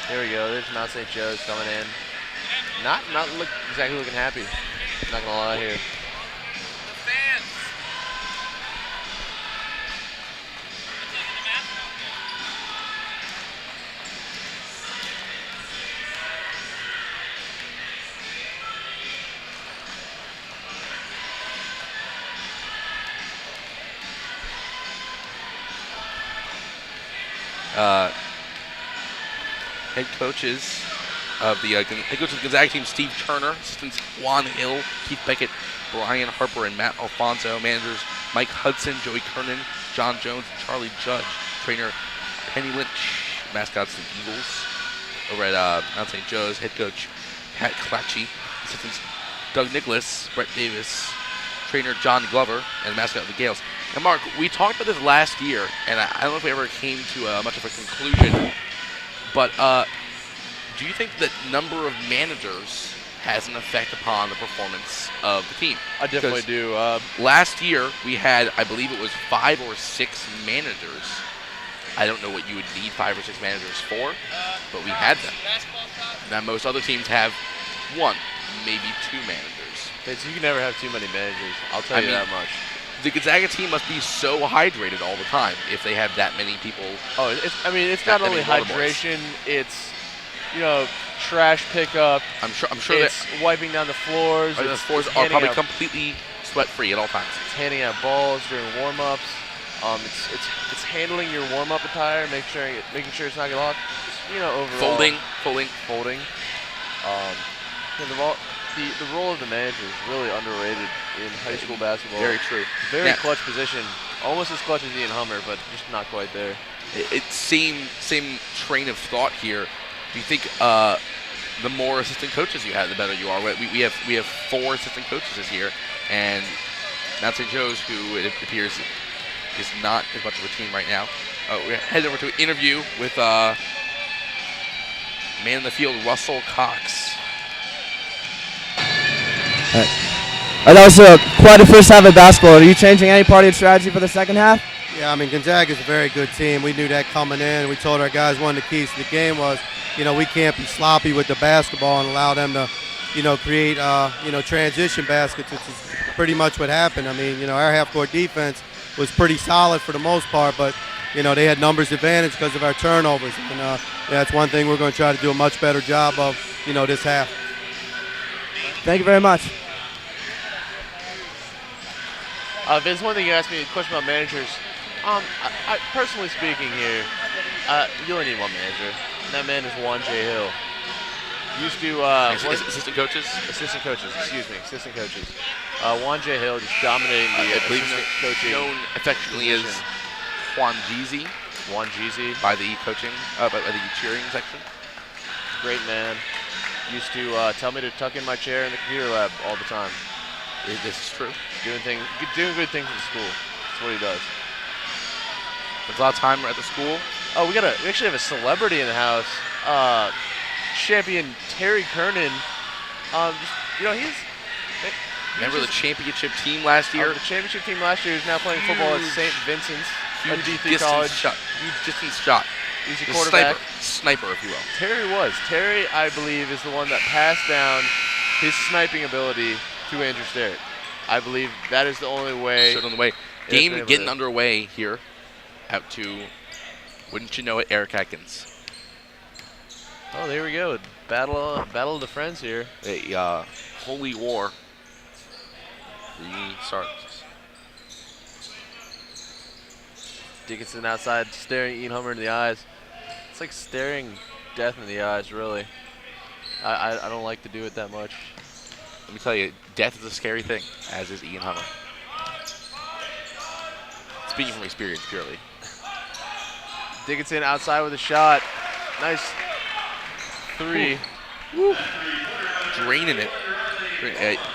Here we go. There's Mount St. Joe's coming in. Not exactly looking happy. Not gonna lie here.
Head coaches of the Gonzaga team: Steve Turner, assistants Juan Hill, Keith Beckett, Brian Harper, and Matt Alfonso. Managers Mike Hudson, Joey Kernan, John Jones, and Charlie Judge. Trainer Penny Lynch. Mascots the Eagles. Over at Mount St. Joe's, head coach Pat Clatchy, assistants Doug Nicholas, Brett Davis, trainer John Glover, and mascot of the Gales. And Mark, we talked about this last year, and I don't know if we ever came to much of a conclusion, but do you think that number of managers has an effect upon the performance of the team?
I definitely do.
Last year, we had, I believe it was 5 or 6 managers. I don't know what you would need 5 or 6 managers for, but we had them. Now, most other teams have 1, maybe 2 managers.
You can never have too many managers. I'll tell you that much.
The Gonzaga team must be so hydrated all the time if they have that many people.
Oh, it's not only hydration. It's trash pickup.
I'm sure
it's wiping down the floors.
The floors are probably completely sweat-free at all times.
It's handing out balls during warm-ups. It's handling your warm-up attire, making sure it's not getting locked. Overall. Folding. The role of the manager is really underrated in high school basketball.
Very true.
Very clutch position. Almost as clutch as Ian Hummer, but just not quite there.
It's same train of thought here. Do you think the more assistant coaches you have, the better you are? We have 4 assistant coaches this year, and Mount St. Joe's, who it appears is not as much of a team right now. We're heading over to an interview with man in the field, Russell Cox.
That was quite a first half of basketball. Are you changing any part of your strategy for the second half?
Yeah, Gonzaga is a very good team. We knew that coming in. We told our guys one of the keys to the game was, we can't be sloppy with the basketball and allow them to, create, transition baskets, which is pretty much what happened. Our half-court defense was pretty solid for the most part, but, they had numbers advantage because of our turnovers. And that's one thing we're going to try to do a much better job of, this half.
Thank you very much.
Vince, one thing you asked me, a question about managers. I personally speaking here, you only need one manager, and that man is Juan J. Hill. Used to
assistant coaches.
Assistant coaches. Juan J. Hill just dominating the assistant coaching.
Known affectionately as Juan Jeezy. By the coaching, by the cheering section.
Great man. Used to tell me to tuck in my chair in the computer lab all the time.
This is true.
Doing good things at school. That's what he does.
There's a lot of time at the school.
Oh, we actually have a celebrity in the house. Champion Terry Kernan.
Remember the championship team last year?
The championship team last year is now playing football at St. Vincent's.
Huge distance shot.
He's a quarterback.
Sniper, if you will.
Terry, I believe, is the one that passed down his sniping ability to Andrew Sterrett. I believe that is the only way.
On the way. Game getting underway here. Out to, wouldn't you know it, Eric Atkins.
Oh, there we go. Battle of the friends here.
A holy war. Starts.
Dickinson outside, staring Ian Hummer in the eyes. It's like staring death in the eyes, really. I don't like to do it that much.
Let me tell you, death is a scary thing, as is Ian Hummer. Speaking from experience, purely.
Dickinson outside with a shot. Nice 3.
Woo. Draining it.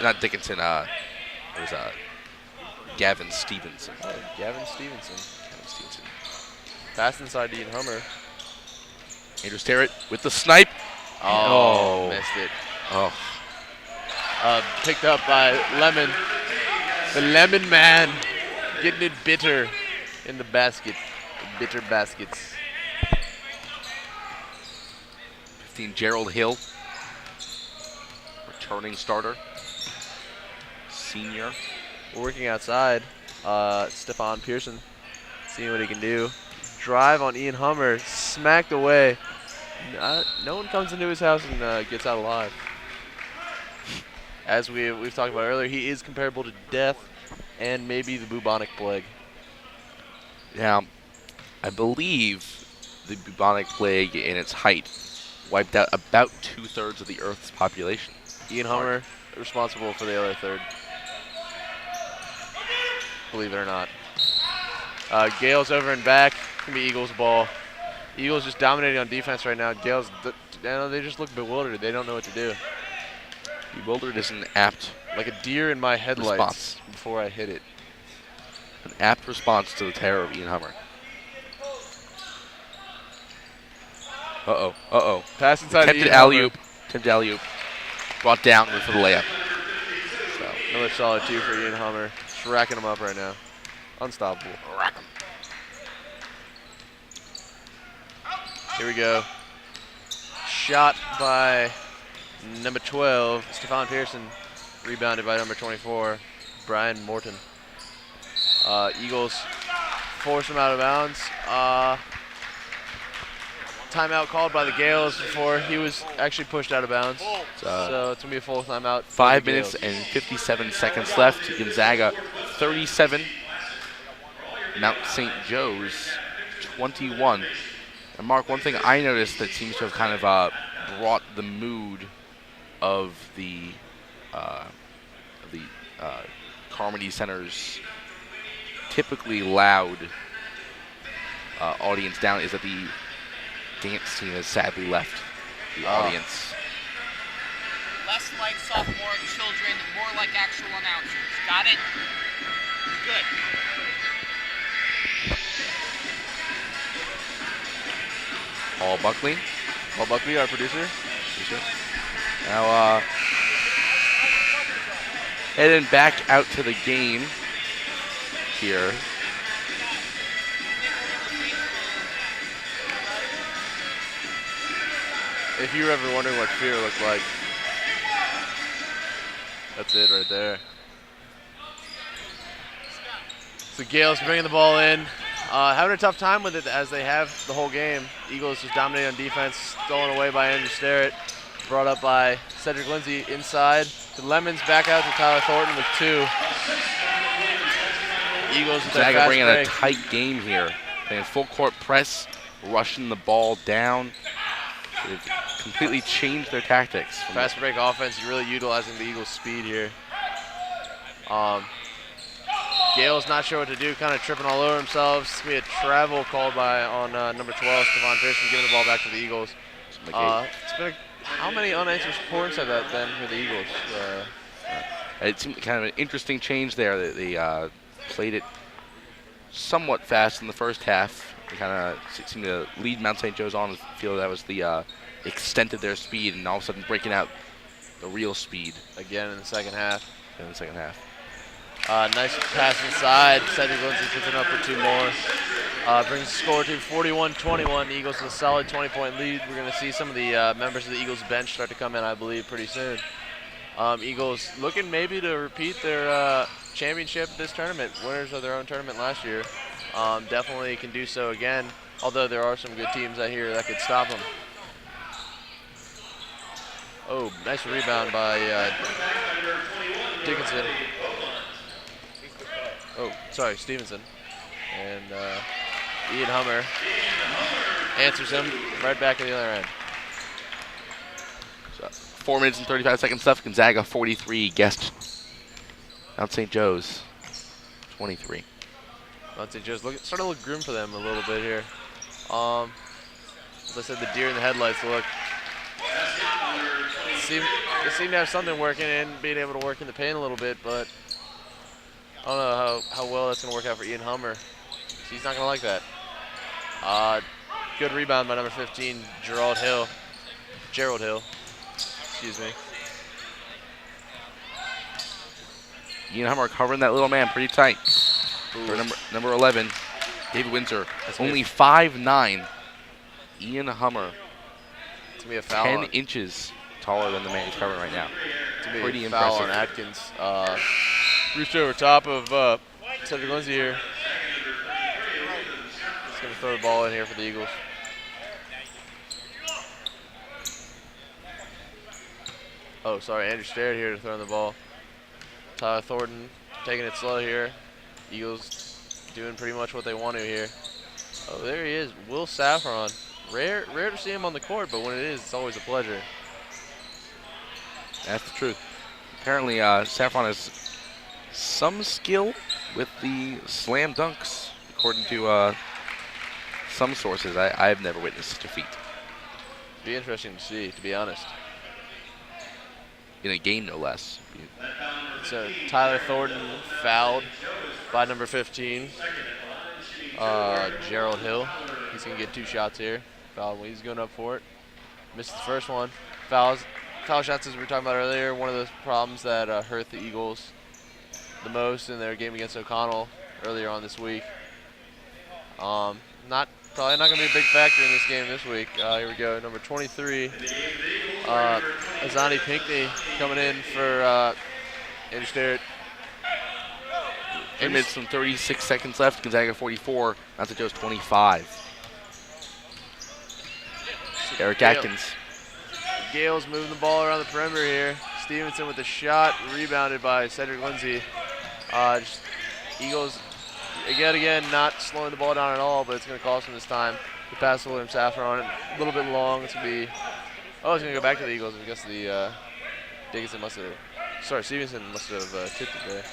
Not Dickinson. It was Gavin Stevenson.
Gavin Stevenson. Pass inside to Ian Hummer.
Andrew Sterrett with the snipe.
Oh, missed it.
Oh.
Picked up by Lemon. The Lemon Man getting it bitter in the basket. Bitter baskets.
15, Gerald Hill. Returning starter. Senior.
Working outside. Stephon Pearson seeing what he can do. Drive on Ian Hummer. Smacked away. No one comes into his house and gets out alive. As we've talked about earlier, he is comparable to death and maybe the bubonic plague.
Now, I believe the bubonic plague in its height wiped out about 2/3 of the Earth's population.
Ian Hummer responsible for the other third. Believe it or not. Gales over and back. Gonna be Eagles ball. Eagles just dominating on defense right now. Gales, they just look bewildered. They don't know what to do.
Bewildered is an apt
like a deer in my headlights
response
before I hit it.
An apt response to the terror of Ian Hummer. Uh-oh.
Pass inside
Attempted
Ian Hummer.
alley-oop. Brought down for the layup.
So another solid 2 for Ian Hummer. Just racking him up right now. Unstoppable.
Rack him.
Here we go. Shot by number 12, Stephon Pearson. Rebounded by number 24, Brian Morton. Eagles force him out of bounds. Timeout called by the Gales before he was actually pushed out of bounds. So it's going to be a full timeout.
5 minutes and 57 seconds left. Gonzaga 37. Mount St. Joe's 21. And Mark, one thing I noticed that seems to have kind of brought the mood of the Carmody Center's typically loud audience down is that the dance team has sadly left the audience.
Less like sophomore children, more like actual announcers. Got it? Good.
Paul Buckley,
our producer.
Now heading back out to the game here.
If you were ever wondering what fear looked like, that's it right there. So Gales bringing the ball in. Having a tough time with it as they have the whole game. Eagles just dominating on defense, stolen away by Andrew Starrett. Brought up by Cedric Lindsay inside. The Lemons back out to Tyler Thornton with 2. Eagles with their fast
bringing
break.
a tight game here. Playing full court press, rushing the ball down. They've completely changed their tactics.
Fast break offense, really utilizing the Eagles' speed here. Gale's not sure what to do, kind of tripping all over themselves. It's going to be a travel called on number 12, Stephon Pearson, giving the ball back to the Eagles. It's been how many unanswered points have that been for the Eagles?
It seemed kind of an interesting change there. They played it somewhat fast in the first half. They kind of seemed to lead Mount St. Joe's on and feel that was the extent of their speed, and all of a sudden breaking out the real speed.
Again in the second half.
Nice
pass inside. Cedric Lindsay puts it up for 2 more. Brings the score to 41-21. Eagles with a solid 20-point lead. We're going to see some of the members of the Eagles bench start to come in, I believe, pretty soon. Eagles looking maybe to repeat their championship this tournament. Winners of their own tournament last year. Definitely can do so again, although there are some good teams out here that could stop them. Oh, nice rebound by Dickinson. Oh, sorry, Stevenson. And Ian Hummer answers him right back at the other end.
So 4 minutes and 35 seconds left. Gonzaga 43, guest Mount St. Joe's 23.
Mount St. Joe's starting to look grim for them a little bit here. As I said, the deer in the headlights look. They seem to have something working and being able to work in the paint a little bit, but I don't know how well that's going to work out for Ian Hummer. He's not going to like that. Good rebound by number 15, Gerald Hill. Excuse me.
Ian Hummer covering that little man pretty tight. For number 11, David Windsor. Only 5'9". Ian Hummer.
It's going to be a foul.
10 inches taller than the man he's covering right now.
It's going to be
pretty
a foul
impressive.
on Atkins. Reached over top of Cedric Lindsay here. He's going to throw the ball in here for the Eagles. Oh, sorry, Andrew Starrett here to throw in the ball. Tyler Thornton taking it slow here. Eagles doing pretty much what they want to here. Oh, there he is, Will Saffron. Rare to see him on the court, but when it is, it's always a pleasure.
That's the truth. Apparently, Saffron has some skill with the slam dunks, according to some sources. I've never witnessed such a feat.
Be interesting to see, to be honest.
In a game, no less.
So Tyler Thornton fouled by number 15, Gerald Hill. He's going to get 2 shots here. Fouled when he's going up for it. Missed the first one. Foul shots, as we were talking about earlier, one of those problems that hurt the Eagles the most in their game against O'Connell earlier on this week. Probably not going to be a big factor in this game this week. Here we go, number 23, Azani Pinckney coming in for Andrew Sterrett.
8 minutes and 36 seconds left. Gonzaga 44. Mountain Joe's 25. Eric Atkins.
Gale's moving the ball around the perimeter here. Stevenson with the shot, rebounded by Cedric Lindsay. Eagles, again, not slowing the ball down at all, but it's going to cost them this time. The pass to William Saffron, a little bit long. It's going to be, it's going to go back to the Eagles. I guess Stevenson must have tipped it there.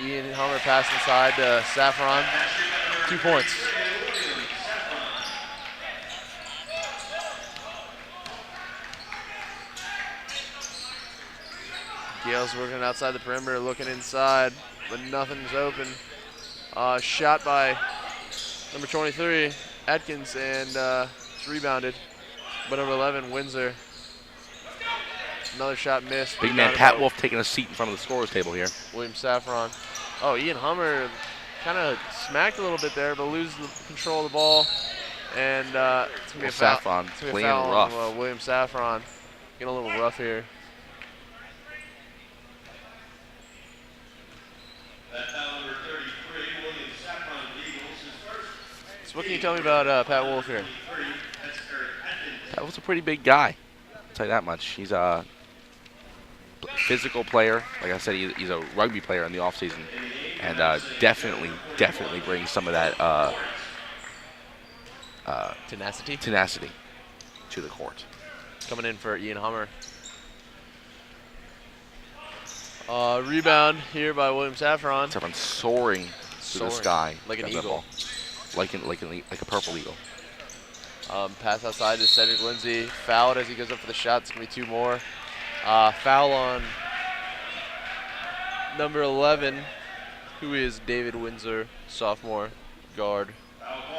Ian Hummer pass inside to Saffron. 2 points. Gale's working outside the perimeter, looking inside, but nothing's open. Shot by number 23, Atkins, and it's rebounded by number 11, Windsor. Another shot missed.
Big man Pat Wolf taking a seat in front of the scorer's table here.
William Saffron. Oh, Ian Hummer kind of smacked a little bit there, but loses the control of the ball. And it's going to be a foul.
Saffron
It's gonna be
playing
a foul
rough.
on, William Saffron getting a little rough here. So what can you tell me about Pat Wolf here?
Pat Wolf's a pretty big guy. I'll tell you that much. He's a physical player. Like I said, he's a rugby player in the offseason. And definitely brings some of that
Tenacity
to the court.
coming in for Ian Hummer. Rebound here by William Saffron.
Saffron soaring to the sky
like an
Got that
eagle.
ball. Like a purple eagle.
Pass outside to Cedric Lindsay. Fouled as he goes up for the shot. It's going to be 2 more. Foul on number 11, who is David Windsor, sophomore guard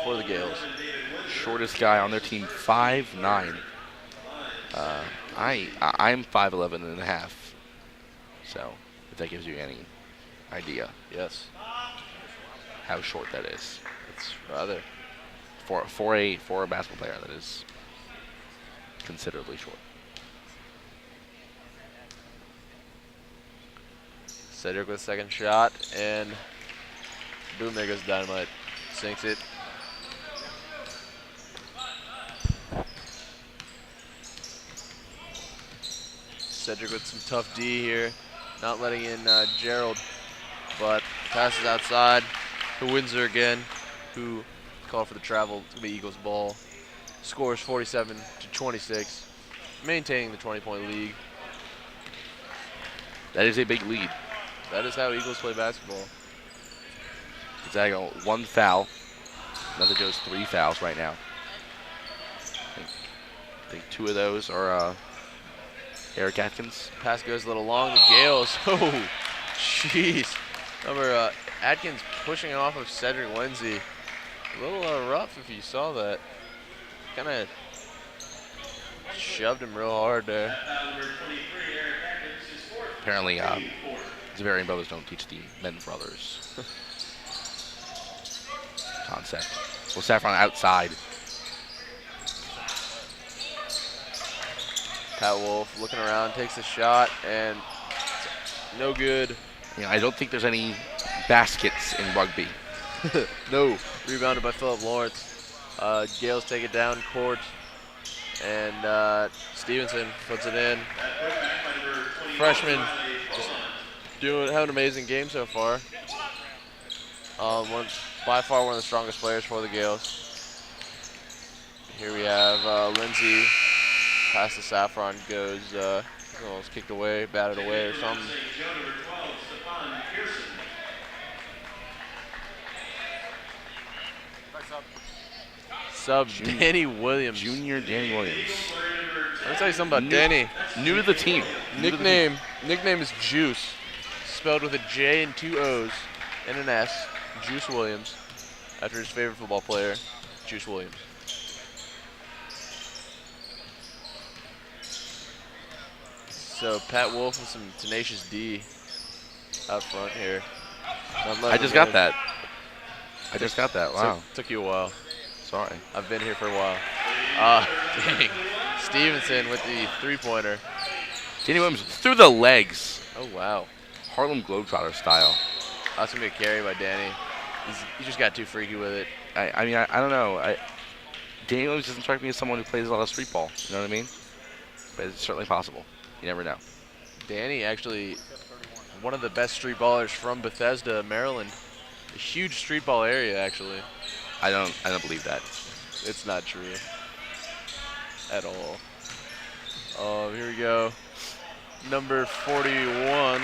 for the Gales.
Shortest guy on their team, 5'9". I'm 5'11 and a half. So, if that gives you any idea
Yes,
how short that is.
it's rather.
For a basketball player, that is considerably short.
Cedric with a second shot, and boom, there goes Dynamite. Sinks it. Cedric with some tough D here, not letting in Gerald, but passes outside to Windsor again, who called for the travel. It's going to be Eagles ball. Scores 47-26, maintaining the 20-point lead.
That is a big lead.
That is how Eagles play basketball.
Gonzaga 1 foul. Another Joe's 3 fouls right now. I think 2 of those are Eric Atkins.
Pass goes a little long to Gales. Oh, jeez. Number Atkins pushing off of Cedric Lindsay. A little rough if you saw that. Kind of shoved him real hard there.
Apparently, Zavarian brothers don't teach the men brothers concept. Well, Saffron outside.
Pat Wolf looking around, takes a shot, and no good.
You know, I don't think there's any baskets in rugby.
No. Rebounded by Philip Lawrence. Gales take it down court, and Stevenson puts it in. Freshman just having an amazing game so far. By far one of the strongest players for the Gales. Here we have Lindsay. Pass to Saffron goes. Almost kicked away, batted away or something. Sub Danny Williams.
Junior Danny Williams.
Let me tell you something about Danny.
New to the team.
Nickname is Juice. Spelled with a J and 2 O's and an S. Juice Williams. After his favorite football player, Juice Williams. So Pat Wolf with some tenacious D out front here.
I just got that. Wow.
Took you a while.
Sorry.
I've been here for a while. Dang. Stevenson with the 3-pointer.
Danny Williams through the legs.
Oh, wow.
Harlem Globetrotter style.
That's going to be a carry by Danny. He just got too freaky with it.
I mean, I don't know. Danny Williams doesn't strike me as someone who plays a lot of street ball. You know what I mean? But it's certainly possible. You never know.
Danny actually one of the best street ballers from Bethesda, Maryland. A huge street ball area, actually.
I don't believe that.
It's not true at all. Oh, here we go. Number 41,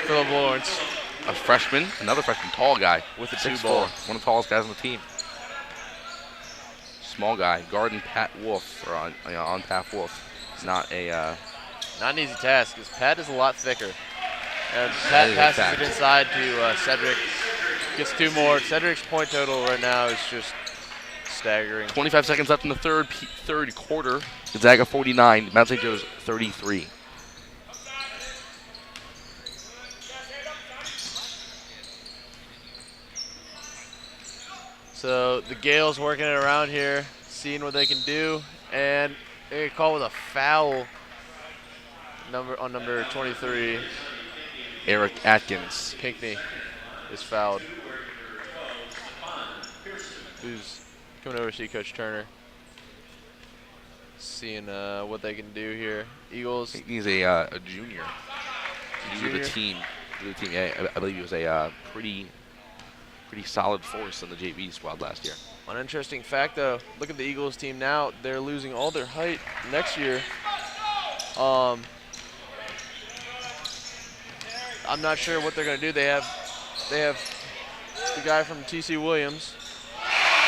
Philip Lawrence.
A freshman, another freshman, tall guy
with a
6'4",
2-ball.
one of the tallest guys on the team. Small guy, guarding Pat Wolf, or on Pat Wolf. Not
an easy task, because Pat is a lot thicker. And Pat passes it inside to Cedric. Gets 2 more. Cedric's point total right now is just staggering.
25 seconds left in the third quarter. Gonzaga 49, Mount St. Joe's 33.
So the Gales working it around here, seeing what they can do, and they get called with a foul on number 23.
Eric Atkins.
Pinckney is fouled. Who's coming over to see Coach Turner. Seeing what they can do here. Eagles.
He's a junior. New to the team. Yeah, I believe he was a pretty solid force in the JV squad last year.
One interesting fact, though, look at the Eagles team now. They're losing all their height next year. I'm not sure what they're going to do. They have the guy from TC Williams,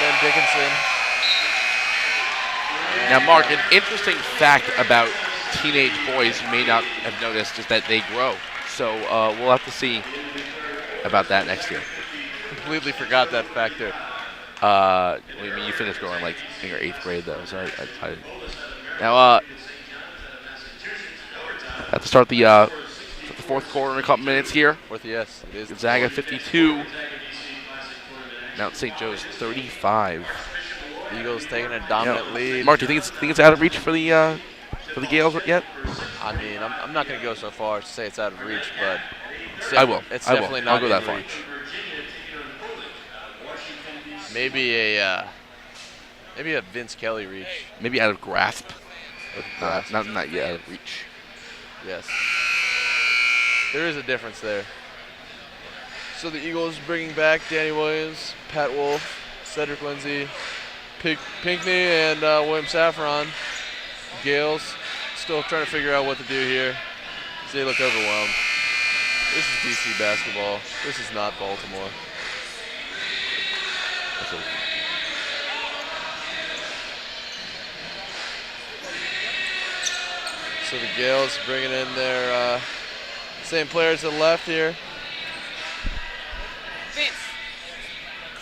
Ben Dickinson.
Now, Mark, an interesting fact about teenage boys you may not have noticed is that they grow. So we'll have to see about that next year.
Completely forgot that factor.
I mean, you finished growing like in your 8th grade, though. So now, have to start the fourth quarter in a couple minutes here.
Yes, it is.
Gonzaga 52. Mount St. Joe's 35.
Eagles taking a dominant lead.
Mark, do you think it's out of reach for the Gales yet?
I mean, I'm not going to go so far as to say it's out of reach, but
I will.
It's definitely not
I'll go that
in
far.
reach. Maybe a Vince Kelly reach.
Maybe out of grasp. Not yet out of reach.
Yes. There is a difference there. So the Eagles bringing back Danny Williams, Pat Wolf, Cedric Lindsay, Pinckney, and William Saffron. Gales still trying to figure out what to do here. They look overwhelmed. This is DC basketball. This is not Baltimore. So the Gales bringing in their same players that left here.
Vince,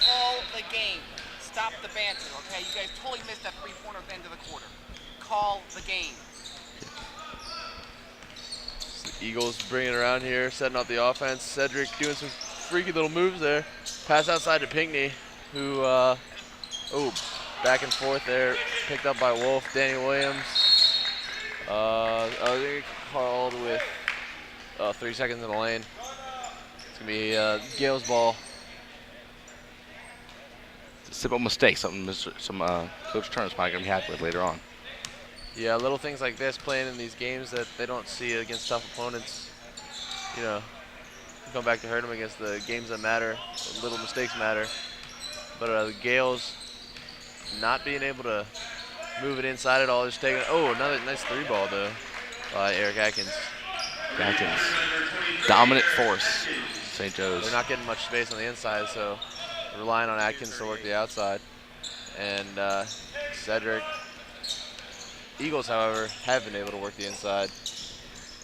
call the game. Stop the banter, okay? You guys totally missed that 3-pointer at the end of the quarter. Call the game.
So the Eagles bringing it around here, setting up the offense. Cedric doing some freaky little moves there. Pass outside to Pinckney, who, back and forth there. Picked up by Wolf. Danny Williams. They called with 3 seconds in the lane. It's going to be Gales' ball.
It's a simple mistake, something Coach Turner's probably going to be happy with later on.
Yeah, little things like this, playing in these games that they don't see against tough opponents. you know, come back to hurt them against the games that matter. Little mistakes matter. But the Gales not being able to move it inside at all. Just taking, another nice 3-ball though by Eric Atkins.
Atkins, dominant force, St. Joe's.
They're not getting much space on the inside, so relying on Atkins to work the outside. And Cedric. Eagles, however, have been able to work the inside.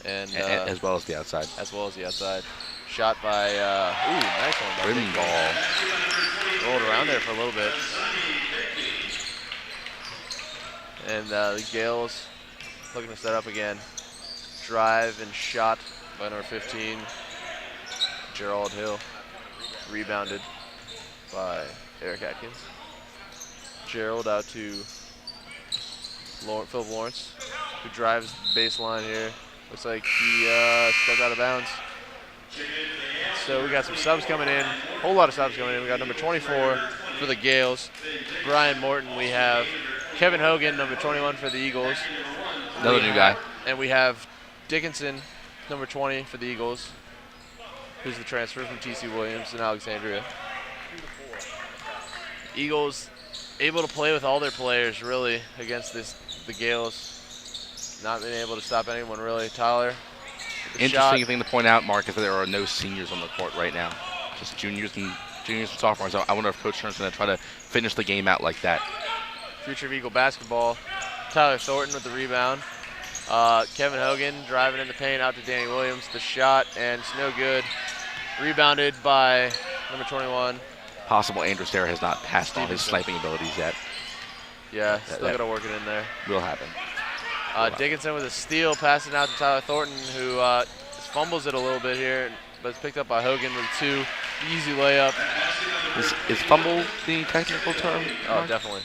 And
as well as the outside.
As well as the outside. Shot by, nice one.
Rim ball.
Rolled around there for a little bit. And the Gales looking to set up again. Drive and shot by number 15, Gerald Hill. Rebounded by Eric Atkins. Gerald out to Philip Lawrence, who drives the baseline here. Looks like he stepped out of bounds. So we got some subs coming in, a whole lot of subs coming in. We got number 24 for the Gales, Brian Morton. We have Kevin Hogan, number 21 for the Eagles.
Another new guy.
And we have Dickinson, number 20 for the Eagles, who's the transfer from TC Williams in Alexandria. Eagles able to play with all their players really against the Gales. Not being able to stop anyone really. Tyler.
Interesting thing to point out, Mark, is that there are no seniors on the court right now. Just juniors and sophomores. So I wonder if Coach Turner's going to try to finish the game out like that.
Future of Eagle basketball. Tyler Thornton with the rebound. Kevin Hogan driving in the paint out to Danny Williams. The shot, and it's no good. Rebounded by number 21.
Possible Andrew Serra has not passed all his sniping abilities yet.
Yeah, still got to work it in there.
Will happen.
Dickinson with a steal, passing out to Tyler Thornton, who fumbles it a little bit here, but it's picked up by Hogan with a 2. Easy layup.
Is fumble the technical term?
Oh, definitely.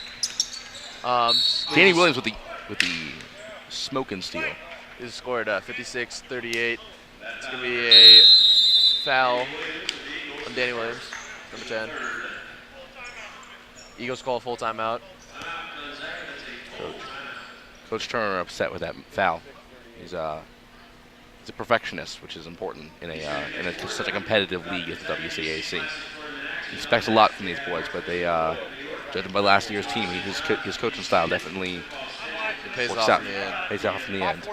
Danny Williams with the smoke and steal.
Is scored 56-38. It's going to be a foul on Danny Williams, number 10. Eagles call a full timeout.
Coach Turner upset with that foul. He's a perfectionist, which is important in such a competitive league as the WCAC. He expects a lot from these boys, but they, judging by last year's team, his coaching style definitely
pays
works
off
out.
in the end.
Pays off in the end.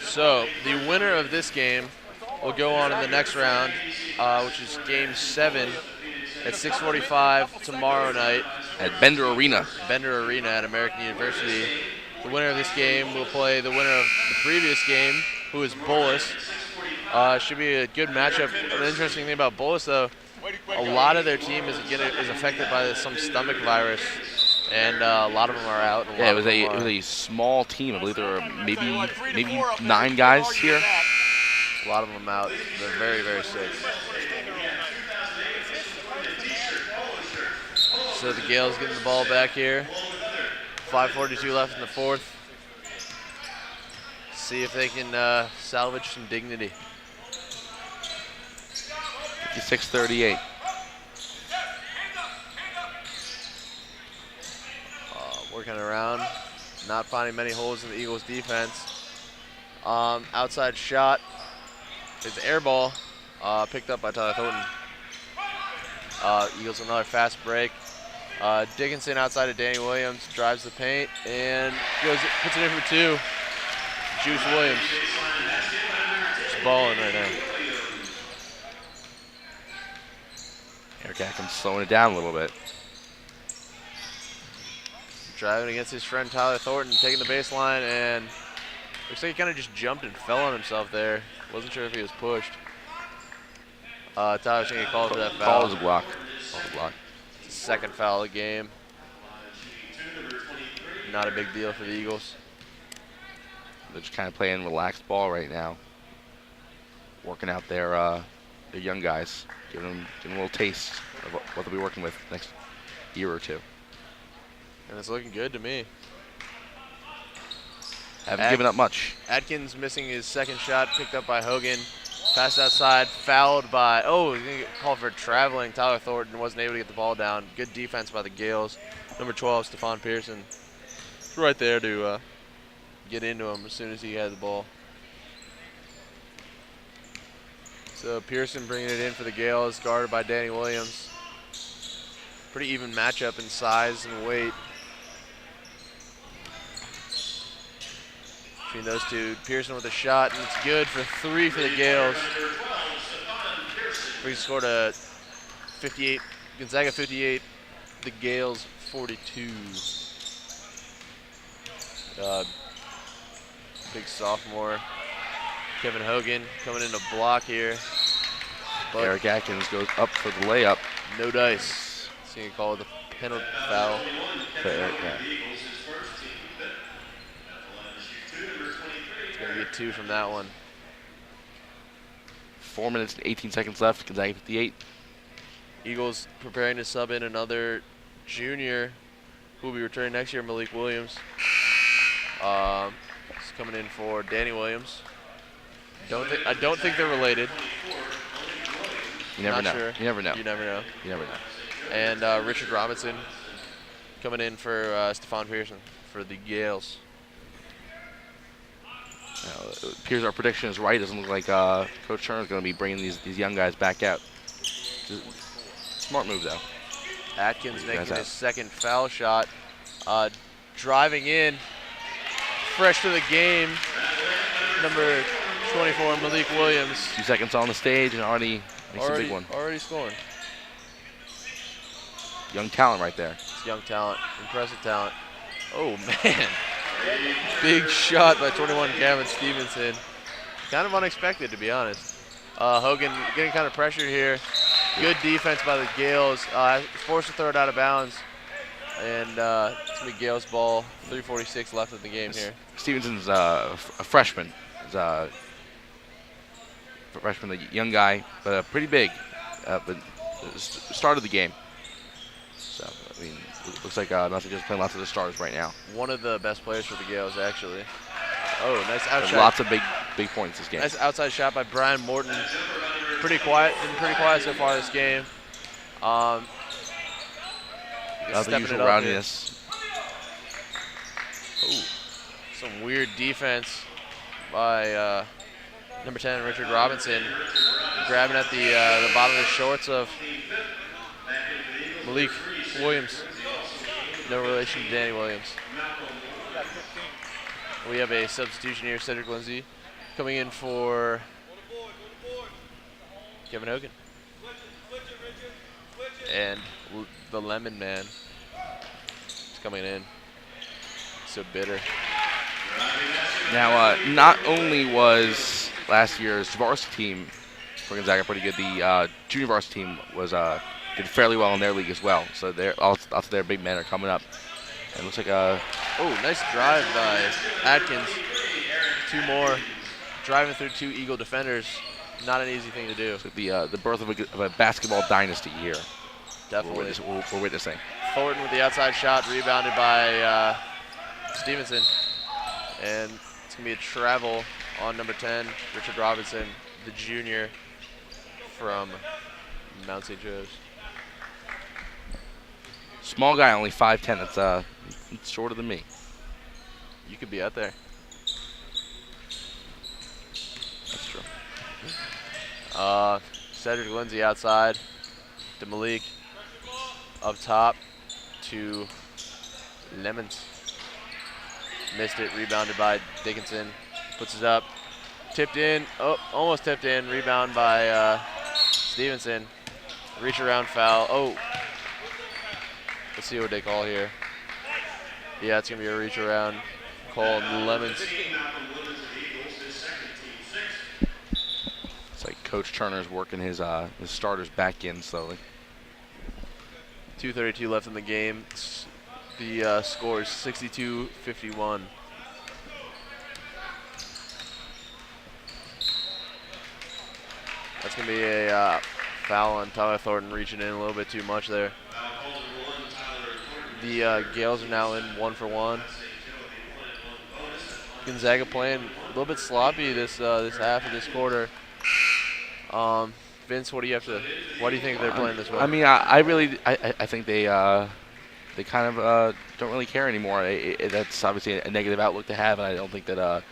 So the winner of this game will go on in the next round, which is Game 7 at 6:45 tomorrow night
at Bender Arena.
Bender Arena at American University. The winner of this game will play the winner of the previous game, who is Bullis. Should be a good matchup. The interesting thing about Bullis, though, a lot of their team is affected by some stomach virus, and a lot of them are out.
Yeah, it was a small team. I believe there were maybe 9 guys here.
A lot of them out. They're very, very sick. So the Gales getting the ball back here. 5:42 left in the fourth. See if they can salvage some dignity.
56-38.
Working around, not finding many holes in the Eagles' defense. Outside shot. It's air ball, picked up by Tyler Thornton. Eagles another fast break. Dickinson outside of Danny Williams, drives the paint and puts it in for 2. Juice Williams. Just balling right now.
Eric Atkins slowing it down a little bit.
Driving against his friend Tyler Thornton, taking the baseline, and looks like he kind of just jumped and fell on himself there. Wasn't sure if he was pushed. Tyler's going to get called for that foul.
Call is a block.
Second foul of the game. Not a big deal for the Eagles.
They're just kind of playing relaxed ball right now. Working out their young guys. Giving them a little taste of what they'll be working with next year or two.
And it's looking good to me.
Haven't given up much.
Atkins missing his second shot, picked up by Hogan. Passed outside, fouled by, he's going to get called for traveling. Tyler Thornton wasn't able to get the ball down. Good defense by the Gales. Number 12, Stephon Pearson. Right there to get into him as soon as he had the ball. So Pearson bringing it in for the Gales, guarded by Danny Williams. Pretty even matchup in size and weight between those two. Pearson with a shot, and it's good for 3 for the Gales. We scored a 58, Gonzaga 58, the Gales 42. Big sophomore, Kevin Hogan coming in to block here. But
Eric Atkins goes up for the layup.
no dice. So you can call it the penalty foul.
For Eric, yeah.
It's going to get 2 from that one.
4 minutes and 18 seconds left. Gonzaga 58.
Eagles preparing to sub in another junior who will be returning next year, Malik Williams. He's coming in for Danny Williams. I don't think they're related.
You never know.
Sure.
You never know.
You never know.
You never know.
And Richard Robinson coming in for Stephon Pearson for the Gales.
It appears our prediction is right. It doesn't look like Coach Turner is going to be bringing these young guys back out. Smart move, though.
Atkins making his second foul shot. Driving in, fresh to the game, number 24, Malik Williams.
2 seconds on the stage and already makes a big one.
Already scoring.
Young talent right there.
It's young talent, impressive talent. Oh, man. Big shot by 21, Gavin Stevenson. Kind of unexpected, to be honest. Hogan getting kind of pressured here. Good defense by the Gales. Forced to throw it out of bounds. And it's going to be Gales ball. 3:46 left in the game here.
Stevenson's a freshman. He's a freshman, a young guy, but pretty big. But started the game. So, I mean, it looks like nothing, just playing lots of the stars right now.
One of the best players for the Gales, actually. Oh, nice outside.
Lots of big points this game.
Nice outside shot by Brian Morton. Pretty quiet, been pretty quiet so far this game.
The usual rowdiness.
Oh, some weird defense by number 10, Richard Robinson, grabbing at the bottom of the shorts of Malik Williams. No relation to Danny Williams. We have a substitution here, Cedric Lindsay, coming in for Kevin Hogan. And the Lemon Man is coming in. So bitter.
Now, not only was last year's varsity team for Gonzaga pretty good, the junior varsity team was did fairly well in their league as well. So lots of their big men are coming up. And it looks like
oh, nice drive by Atkins. 2 more. Driving through 2 Eagle defenders. Not an easy thing to do.
It's like the birth of a basketball dynasty here.
Definitely.
We're witnessing.
Thornton with the outside shot, rebounded by Stevenson. And it's going to be a travel on number 10, Richard Robinson, the junior from Mount St. Joe's.
Small guy, only 5'10". That's shorter than me.
You could be out there.
That's true.
Cedric Lindsay outside to Malik. Up top to Lemons. Missed it, rebounded by Dickinson. Puts it up. Tipped in. Oh, almost tipped in. Rebound by Stevenson. Reach around foul. Oh. Let's see what they call here. Yeah, it's going to be a reach around called Lemons.
It's like Coach Turner's working his starters back in slowly.
2:32 left in the game. The score is 62-51. That's going to be a foul on Tyler Thornton, reaching in a little bit too much there. The Gales are now in 1-for-1. Gonzaga playing a little bit sloppy this half of this quarter. Vince, why do you think they're playing this way?
I mean, I think they they kind of don't really care anymore. That's obviously a negative outlook to have, and I don't think that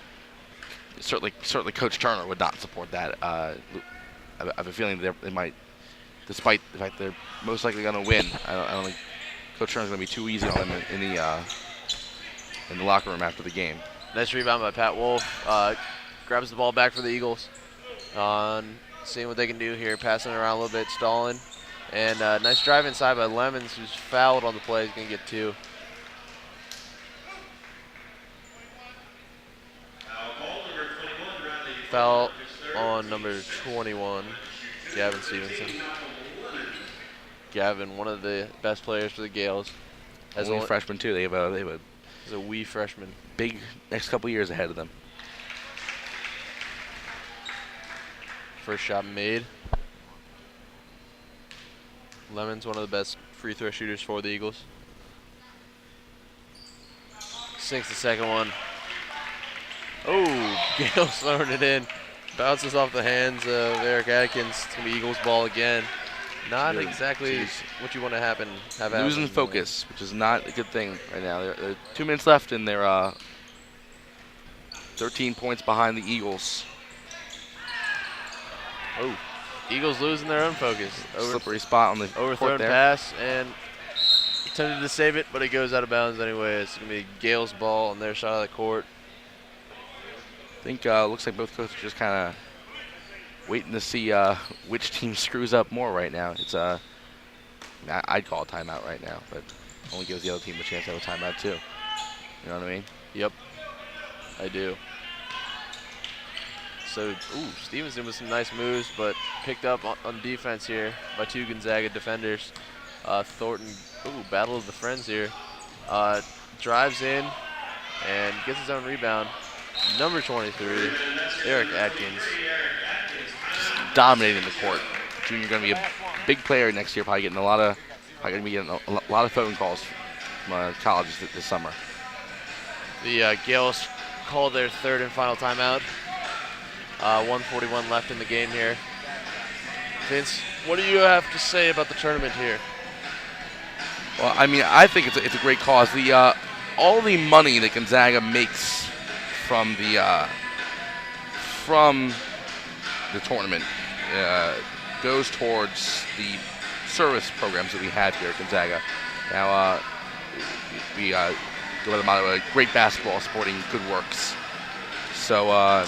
certainly Coach Turner would not support that. I have a feeling they might, despite the fact they're most likely going to win. I don't think Coach Turner's going to be too easy on them in the locker room after the game.
Nice rebound by Pat Wolf. Grabs the ball back for the Eagles. Seeing what they can do here, passing it around a little bit, stalling. And nice drive inside by Lemons, who's fouled on the play. He's going to get 2. Foul on number 21, Gavin Stevenson. Gavin, one of the best players for the Gales.
As a freshman too, they have
a wee freshman.
Big next couple years ahead of them.
First shot made. Lemons, one of the best free throw shooters for the Eagles. Sinks the second one. Oh, Gale's throwing it in. Bounces off the hands of Eric Atkins. It's going to be Eagles ball again. Not exactly what you want to have
Losing focus, which is not a good thing right now. There are 2 minutes left, and they're 13 points behind the Eagles.
Oh, Eagles losing their own focus.
Slippery spot on the
overthrown pass, and attempted to save it, but it goes out of bounds anyway. It's going to be Gale's ball on their side of the court.
I think looks like both coaches are just kind of waiting to see which team screws up more right now. It's I'd call a timeout right now, but only gives the other team a chance to have a timeout too. You know what I mean?
Yep, I do. So, Stevenson with some nice moves, but picked up on defense here by 2 Gonzaga defenders. Thornton, battle of the friends here. Drives in and gets his own rebound. Number 23, Eric Atkins.
Just dominating the court. Junior going to be a big player next year. Probably going to be getting a lot of phone calls from colleges this summer.
The Gales called their 3rd and final timeout. 1:41 left in the game here. Vince, what do you have to say about the tournament here?
Well, I mean, I think it's a great cause. All the money that Gonzaga makes from the tournament goes towards the service programs that we have here at Gonzaga. Now, we go by the motto, great basketball supporting good works. So,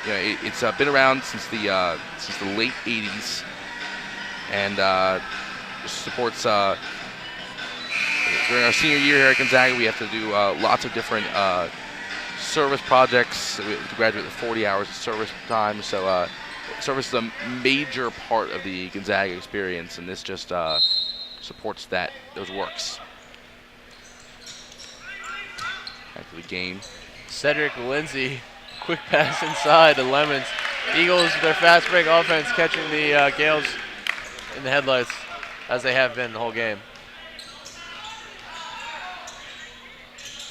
it's been around since the late 80s, and supports. During our senior year here at Gonzaga, we have to do lots of different service projects. We have to graduate with 40 hours of service time. So service is a major part of the Gonzaga experience, and this just supports those works. Back to the game.
Cedric Lindsay, quick pass inside to Lemons. Eagles, their fast break offense, catching the Gales in the headlights, as they have been the whole game.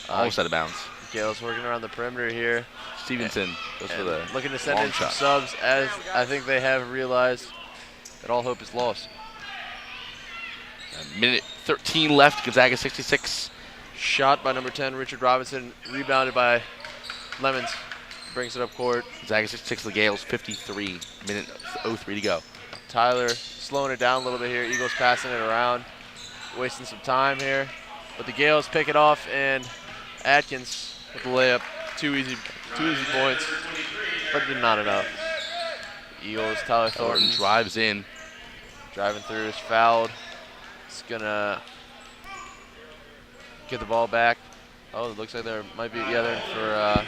Almost out of bounds.
Gales working around the perimeter here.
Stevenson goes for the
looking to send in some subs, as I think they have realized that all hope is lost.
A minute 13 left. Gonzaga 66.
Shot by number 10, Richard Robinson, rebounded by Lemons. Brings it up court.
Gonzaga 66, the Gales 53. Minute 03 to go.
Tyler slowing it down a little bit here. Eagles passing it around, wasting some time here. But the Gales pick it off, and Atkins with the layup. Two easy points, but not enough. Eagles, Tyler Thornton
drives in.
Driving through, is fouled. It's gonna get the ball back. Oh, it looks like there might be, they're in for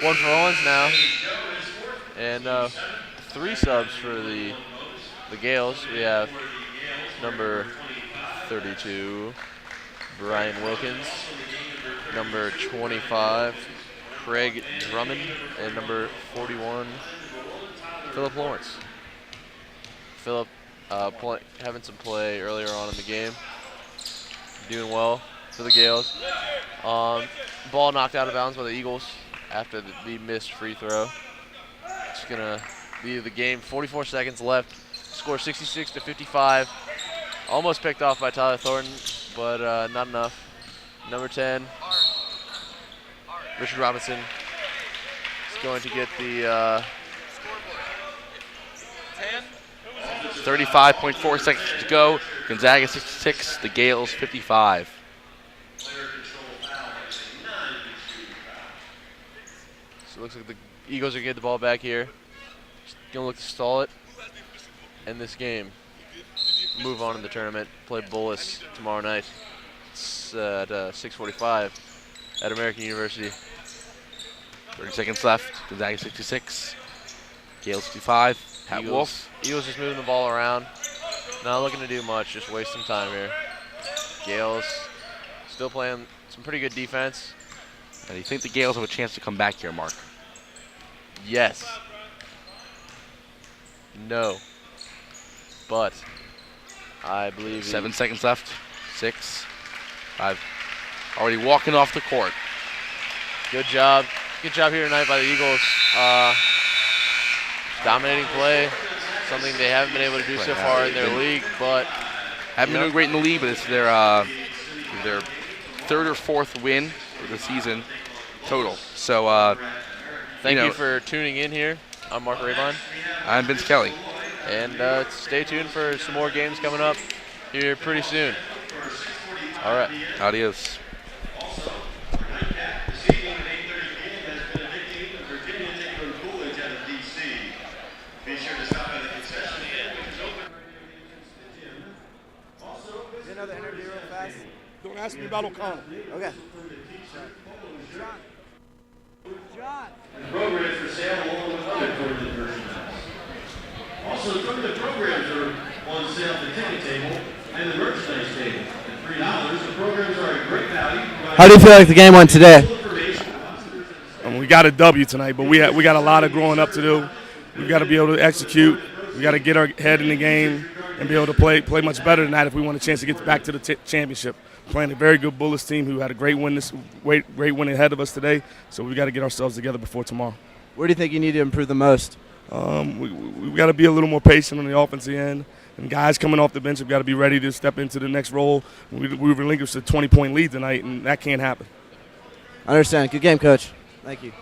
1-for-1s now. And 3 subs for the Gales. We have number 32, Brian Wilkins, number 25, Craig Drummond, and number 41, Philip Lawrence. Philip having some play earlier on in the game, doing well for the Gales. Ball knocked out of bounds by the Eagles after the missed free throw. It's gonna be the game. 44 seconds left. Score 66-55. Almost picked off by Tyler Thornton, but not enough. Number 10, Richard Robinson, is going to get the
35.4 seconds to go. Gonzaga 66, the Gales 55.
So it looks like the Eagles are going to get the ball back here. Just going to look to stall it. End this game. Move on in the tournament. Play Bullis tomorrow night. It's at 6:45 at American University.
30 seconds left. Gonzaga 66, Gales 55. Pat Wolf.
Eagles just moving the ball around. Not looking to do much, just waste some time here. Gales still playing some pretty good defense.
And do you think the Gales have a chance to come back here, Mark?
Yes. No. But I believe
7 seconds left. 6, 5. Already walking off the court.
Good job. Good job here tonight by the Eagles. Dominating play. Something they haven't been able to do so far in their league, but
haven't been doing great in the league, but it's their third or fourth win of the season total. So
thank you for tuning in here. I'm Mark Rabon.
I'm Vince Kelly.
And stay tuned for some more games coming up here pretty soon. All right.
Adios.
Another interview real fast.
Don't ask me about O'Connell.
Okay. John.
Programs for sale along with other tournament merchandise. Also, tournament programs are on sale at the ticket table and the merchandise table. At $3, the programs are a great value.
How do you feel like the game went today?
We got a W tonight, but we got a lot of growing up to do. We got to be able to execute. We got to get our head in the game and be able to play much better than that if we want a chance to get back to the championship. Playing a very good Bullis team who had a great win ahead of us today, so we got to get ourselves together before tomorrow.
Where do you think you need to improve the most?
We got to be a little more patient on the offensive end, and guys coming off the bench have got to be ready to step into the next role. We relinquished a 20-point lead tonight, and that can't happen.
I understand. Good game, Coach. Thank you.